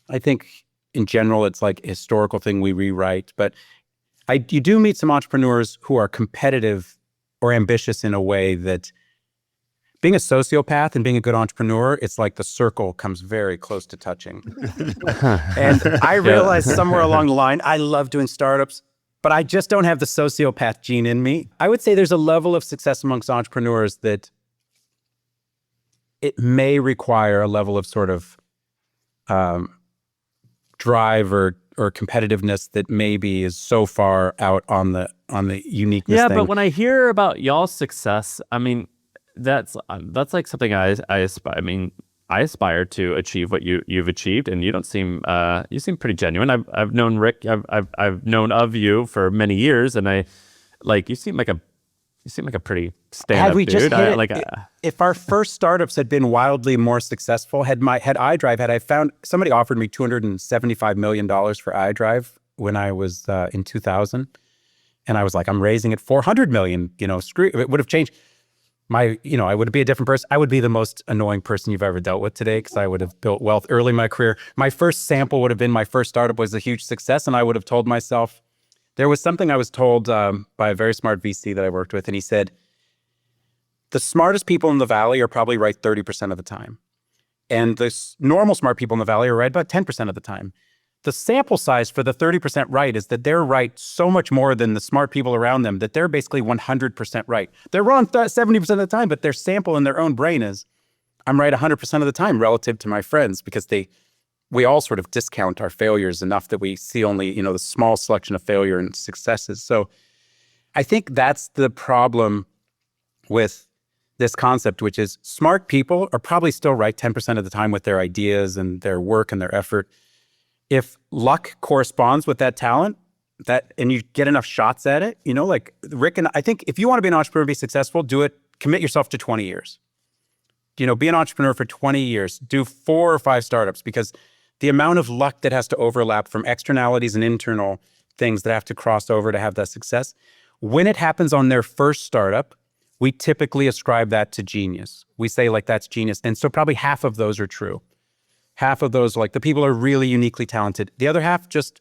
I think in general, it's like a historical thing we rewrite, but you do meet some entrepreneurs who are competitive or ambitious in a way that being a sociopath and being a good entrepreneur, it's like the circle comes very close to touching. And I realized somewhere along the line, I love doing startups, but I just don't have the sociopath gene in me. I would say there's a level of success amongst entrepreneurs that it may require a level of sort of drive or competitiveness that maybe is so far out on the uniqueness thing. But when I hear about y'all's success, I mean, that's like something I aspire. I mean, I aspire to achieve what you've achieved, and you don't seem you seem pretty genuine. I've known Rick. I've known of you for many years, and you seem like a pretty stand-up dude. Just hit it, if our first startups had been wildly more successful, had iDrive, had I found somebody offered me $275 million for iDrive when I was in 2000, and I was like, I'm raising it $400 million. You know, screw it would have changed. I would be a different person. I would be the most annoying person you've ever dealt with today because I would have built wealth early in my career. My first sample would have been my first startup was a huge success. And I would have told myself, there was something I was told by a very smart VC that I worked with. And he said, the smartest people in the Valley are probably right 30% of the time. And the normal smart people in the Valley are right about 10% of the time. The sample size for the 30% right is that they're right so much more than the smart people around them that they're basically 100% right. They're wrong 70% of the time, but their sample in their own brain is, I'm right 100% of the time relative to my friends, because we all sort of discount our failures enough that we see only, the small selection of failure and successes. So I think that's the problem with this concept, which is smart people are probably still right 10% of the time with their ideas and their work and their effort. If luck corresponds with that talent, and you get enough shots at it, like Rick and I think if you want to be an entrepreneur and be successful, do it, commit yourself to 20 years. Be an entrepreneur for 20 years, do 4 or 5 startups, because the amount of luck that has to overlap from externalities and internal things that have to cross over to have that success, when it happens on their first startup, we typically ascribe that to genius. We say like, that's genius. And so probably half of those are true. Half of those, like the people are really uniquely talented. The other half, just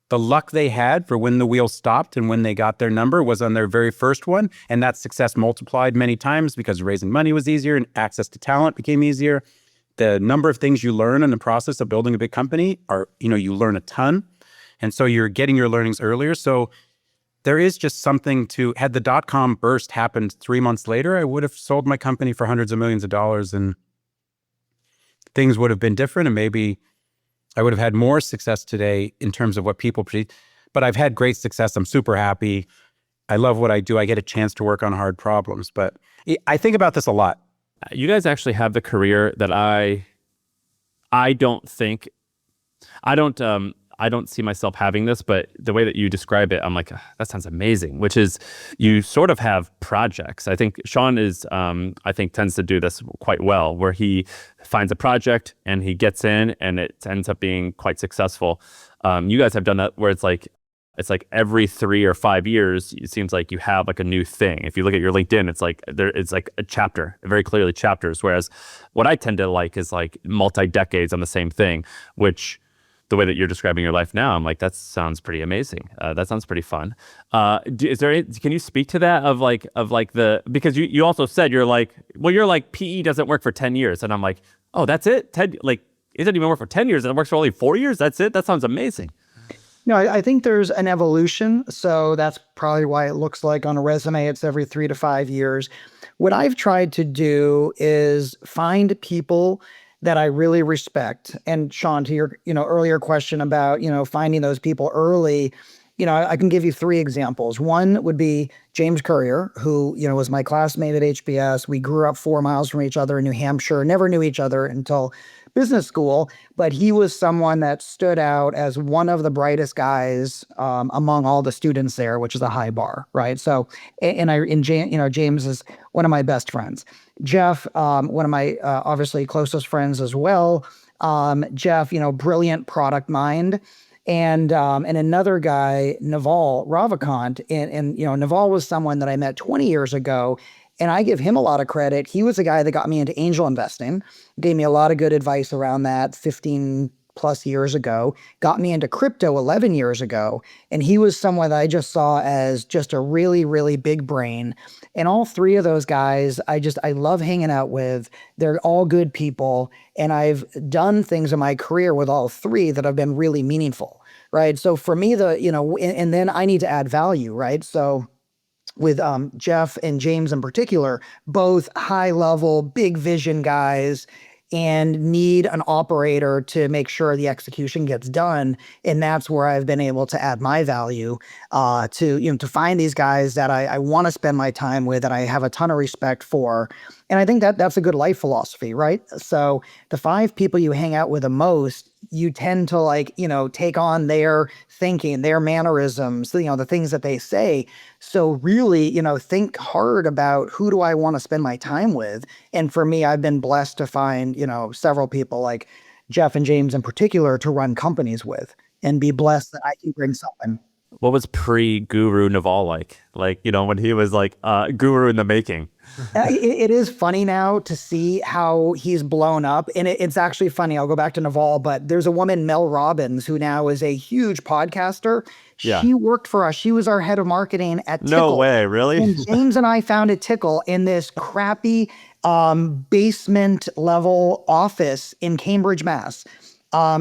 the luck they had for when the wheel stopped and when they got their number was on their very first one. And that success multiplied many times because raising money was easier and access to talent became easier. The number of things you learn in the process of building a big company are, you learn a ton. And so you're getting your learnings earlier. So there is just something to, had the dot-com burst happened 3 months later, I would have sold my company for hundreds of millions of dollars and things would have been different, and maybe I would have had more success today in terms of what people perceive. But I've had great success. I'm super happy. I love what I do. I get a chance to work on hard problems. But I think about this a lot. You guys actually have the career that I don't see myself having this, but the way that you describe it, I'm like, that sounds amazing, which is you sort of have projects. I think Shaan tends to do this quite well, where he finds a project and he gets in and it ends up being quite successful. You guys have done that where it's like every 3 or 5 years, it seems like you have like a new thing. If you look at your LinkedIn, it's like a chapter, very clearly chapters. Whereas what I tend to like is like multi-decades on the same thing, which the way that you're describing your life now, I'm like, that sounds pretty amazing. That sounds pretty fun. Can you speak to that because you also said you're like PE doesn't work for 10 years. And I'm like, oh, that's it? It doesn't even work for 10 years. It works for only 4 years. That's it? That sounds amazing. No, I think there's an evolution. So that's probably why it looks like on a resume, it's every 3 to 5 years. What I've tried to do is find people that I really respect. And Shaan, to your, earlier question about, finding those people early, I can give you 3 examples. One would be James Currier, who, was my classmate at HBS. We grew up 4 miles from each other in New Hampshire, never knew each other until business school, but he was someone that stood out as one of the brightest guys among all the students there, which is a high bar, right? So, James is one of my best friends. Jeff, one of my obviously closest friends as well. Jeff, brilliant product mind. And another guy, Naval Ravikant, and Naval was someone that I met 20 years ago, and I give him a lot of credit. He was the guy that got me into angel investing, gave me a lot of good advice around that 15 plus years ago, got me into crypto 11 years ago. And he was someone that I just saw as just a really, really big brain. And all 3 of those guys, I love hanging out with. They're all good people. And I've done things in my career with all 3 that have been really meaningful, right? So for me, and then I need to add value, right? So with Jeff and James in particular, both high level, big vision guys, and need an operator to make sure the execution gets done. And that's where I've been able to add my value to find these guys that I want to spend my time with, that I have a ton of respect for. And I think that's a good life philosophy, right? So the 5 people you hang out with the most, you tend to take on their thinking, their mannerisms, the things that they say. So really, think hard about who do I want to spend my time with. And for me, I've been blessed to find, several people like Jeff and James in particular to run companies with, and be blessed that I can bring something. What was pre-Guru Naval like? Like, when he was like guru in the making. It is funny now to see how he's blown up. And it's actually funny. I'll go back to Naval, but there's a woman, Mel Robbins, who now is a huge podcaster. Yeah. She worked for us. She was our head of marketing at Tickle. No way, really? And James and I founded Tickle in this crappy basement level office in Cambridge, Mass.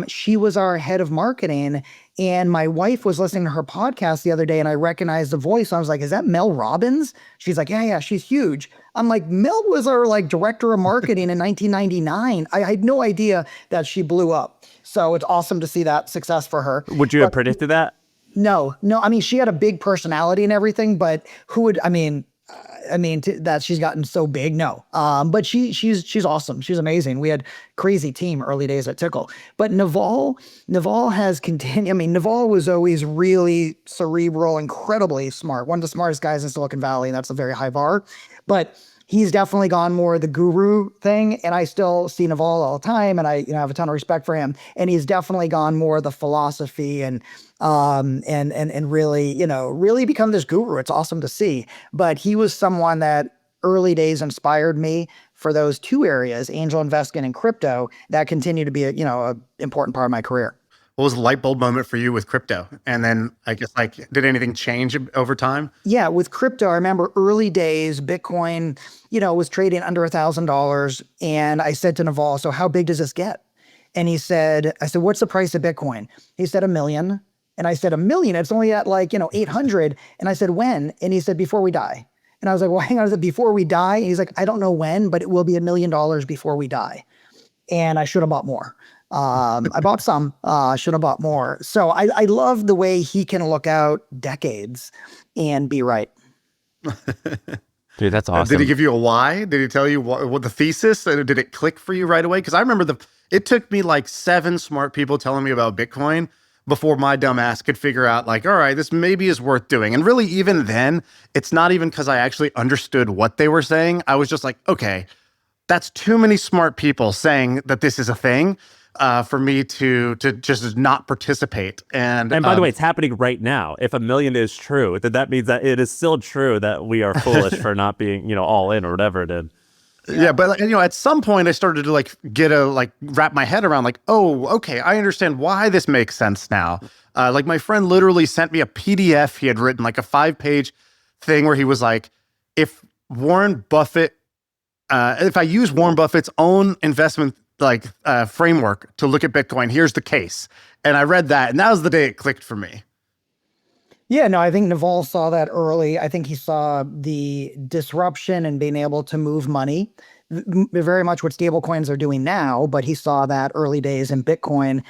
She was our head of marketing. And my wife was listening to her podcast the other day and I recognized the voice. I was like, is that Mel Robbins? She's like, yeah, she's huge. I'm like, Mel was our director of marketing in 1999. I had no idea that she blew up. So it's awesome to see that success for her. Would you have predicted that? No. I mean, she had a big personality and everything, but who would, that she's gotten so big, no. But she's awesome. She's amazing. We had crazy team early days at Tickle. But Naval has continued. I mean, Naval was always really cerebral, incredibly smart. One of the smartest guys in Silicon Valley, and that's a very high bar. But he's definitely gone more the guru thing, and I still see Naval all the time, and I have a ton of respect for him. And he's definitely gone more the philosophy and really, really become this guru. It's awesome to see. But he was someone that early days inspired me for those two areas, angel investing and crypto, that continue to be a important part of my career. What was the light bulb moment for you with crypto? And then I guess did anything change over time? Yeah, with crypto, I remember early days, Bitcoin, was trading under $1,000. And I said to Naval, so how big does this get? And I said, what's the price of Bitcoin? He said, $1 million. And I said, $1 million? It's only at 800. And I said, when? And he said, before we die. And I was like, well, hang on, is it before we die? And he's like, I don't know when, but it will be $1 million before we die. And I should have bought more. I bought some, should have bought more. So I love the way he can look out decades and be right. Dude, that's awesome. Did he give you a why? Did he tell you what the thesis? Did it click for you right away? Because I remember it took me 7 smart people telling me about Bitcoin before my dumb ass could figure out all right, this maybe is worth doing. And really, even then, it's not even because I actually understood what they were saying. I was just like, okay, that's too many smart people saying that this is a thing for me to just not participate. And by the way, it's happening right now. If $1 million is true, then that means that it is still true that we are foolish for not being, all in or whatever it is. Yeah, but at some point I started to wrap my head around oh, okay, I understand why this makes sense now. My friend literally sent me a PDF he had written, a 5-page thing where he was like, if Warren Buffett, if I use Warren Buffett's own investment framework to look at Bitcoin, here's the case. And I read that, and that was the day it clicked for me. Yeah, no, I think Naval saw that early. I think he saw the disruption and being able to move money, very much what stablecoins are doing now, but he saw that early days in Bitcoin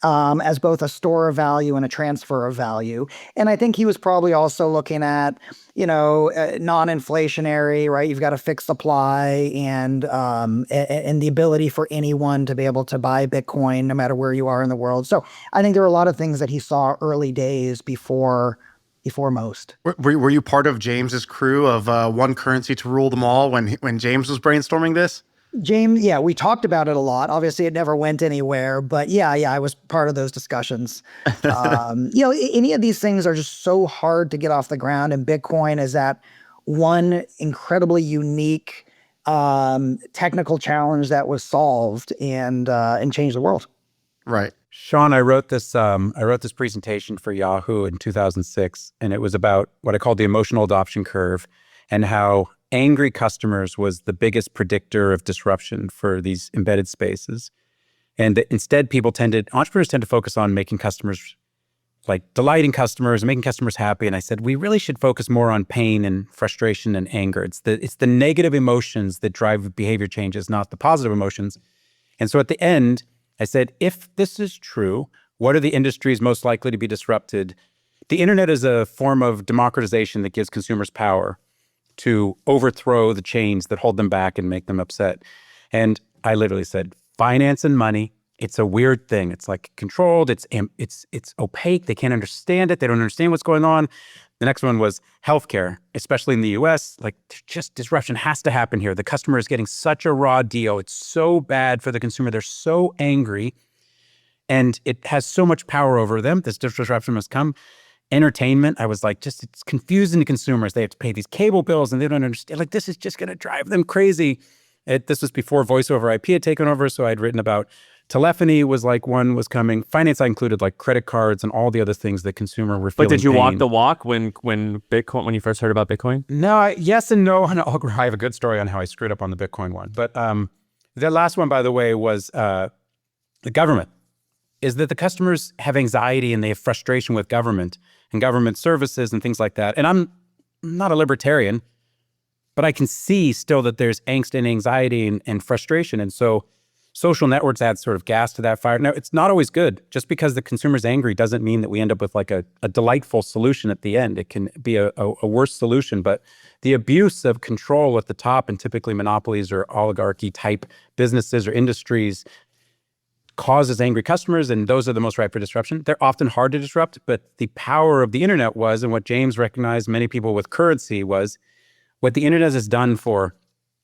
as both a store of value and a transfer of value. And I think he was probably also looking at, non-inflationary, right? You've got a fixed supply and the ability for anyone to be able to buy Bitcoin no matter where you are in the world. So I think there were a lot of things that he saw early days before most. Were you part of James's crew of one currency to rule them all when James was brainstorming this? James, yeah, we talked about it a lot. Obviously, it never went anywhere, but yeah, I was part of those discussions. Any of these things are just so hard to get off the ground, and Bitcoin is that one incredibly unique technical challenge that was solved and changed the world. Right. Shaan, I wrote this presentation for Yahoo in 2006, and it was about what I called the emotional adoption curve and how angry customers was the biggest predictor of disruption for these embedded spaces. And that instead, entrepreneurs tend to focus on making customers, delighting customers, making customers happy. And I said, we really should focus more on pain and frustration and anger. It's the negative emotions that drive behavior changes, not the positive emotions. And so at the end, I said, if this is true, what are the industries most likely to be disrupted? The internet is a form of democratization that gives consumers power to overthrow the chains that hold them back and make them upset. And I literally said, finance and money, it's a weird thing. It's controlled, it's opaque, they can't understand it, they don't understand what's going on. The next one was healthcare, especially in the US, just disruption has to happen here. The customer is getting such a raw deal. It's so bad for the consumer. They're so angry and it has so much power over them. This disruption must come. entertainment. I was like, it's confusing to consumers. They have to pay these cable bills and they don't understand. Like, this is just going to drive them crazy. This was before voice over IP had taken over. So I'd written about telephony was like one was coming. Finance, I included like credit cards and all the other things that consumer were feeling. But did you walk pain. the walk when Bitcoin, when you first heard about Bitcoin? No, yes and no. And I have a good story on how I screwed up on the Bitcoin one. But the last one, by the way, was the government. Is that the customers have anxiety and they have frustration with government and government services and things like that. And I'm not a libertarian, but I can see still that there's angst and anxiety and frustration. And so social networks add sort of gas to that fire. Now, it's not always good. Just because the consumer's angry doesn't mean that we end up with like a delightful solution at the end. It can be a worse solution, but the abuse of control at the top, and typically monopolies or oligarchy type businesses or industries, causes angry customers, and those are the most ripe for disruption. They're often hard to disrupt, but the power of the internet was, and what James recognized many people with currency was, what the internet has done for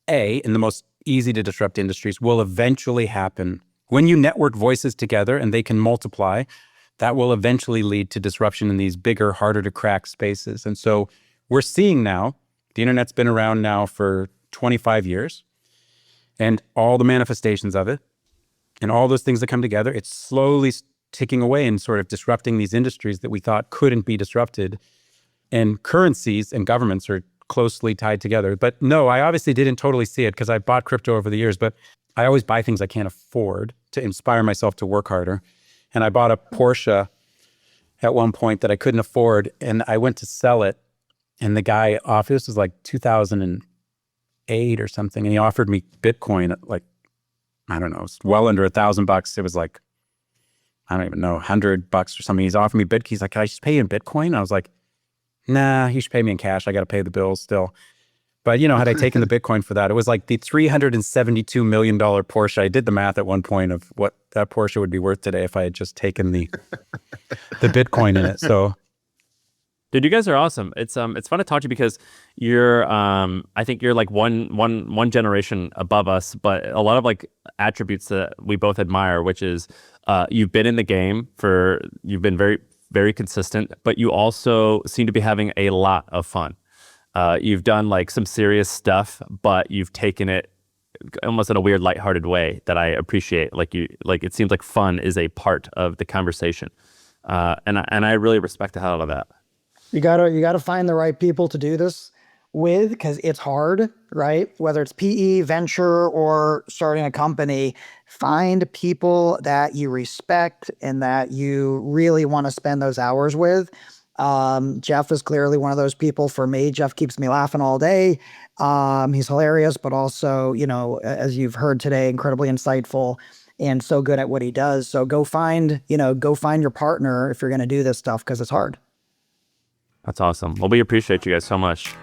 in the most easy to disrupt industries will eventually happen. When you network voices together and they can multiply, that will eventually lead to disruption in these bigger, harder to crack spaces. And so we're seeing now, the internet's been around now for 25 years, and all the manifestations of it, and all those things that come together, it's slowly ticking away and sort of disrupting these industries that we thought couldn't be disrupted. And currencies and governments are closely tied together. But no, I obviously didn't totally see it because I bought crypto over the years, but I always buy things I can't afford to inspire myself to work harder. And I bought a Porsche at one point that I couldn't afford, and I went to sell it. And the guy offered, this was like 2008 or something, and he offered me Bitcoin at like, I don't know, it's well under $1,000. It was like, I don't even know, $100 or something. He's offering me Bitcoin. He's like, can I just pay you in Bitcoin? And I was like, nah, you should pay me in cash. I got to pay the bills still. But, had I taken the Bitcoin for that, it was like the $372 million Porsche. I did the math at one point of what that Porsche would be worth today if I had just taken the Bitcoin in it. So, dude, you guys are awesome. It's fun to talk to you because you're I think you're like one generation above us, but a lot of like attributes that we both admire, which is you've been in the game you've been very, very consistent, but you also seem to be having a lot of fun. You've done like some serious stuff, but you've taken it almost in a weird, lighthearted way that I appreciate. It seems like fun is a part of the conversation, and I really respect the hell out of that. You gotta find the right people to do this with, because it's hard, right? Whether it's PE, venture, or starting a company, find people that you respect and that you really want to spend those hours with. Jeff is clearly one of those people for me. Jeff keeps me laughing all day. He's hilarious, but also, as you've heard today, incredibly insightful and so good at what he does. So go find your partner if you're going to do this stuff, because it's hard. That's awesome. Well, we appreciate you guys so much.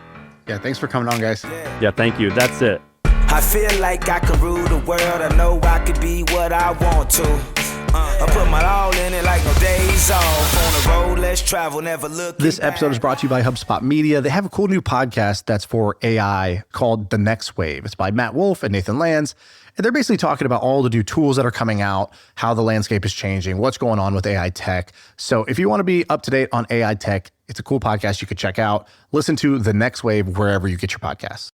Yeah, thanks for coming on, guys. Yeah, thank you. That's it. I feel like I could rule the world. I know I could be what I want to. I put my all in it like no days off. On the road, let's travel, never look. This episode is brought to you by HubSpot Media. They have a cool new podcast that's for AI called The Next Wave. It's by Matt Wolf and Nathan Lands. And they're basically talking about all the new tools that are coming out, how the landscape is changing, what's going on with AI tech. So if you want to be up to date on AI tech, it's a cool podcast you could check out. Listen to The Next Wave wherever you get your podcasts.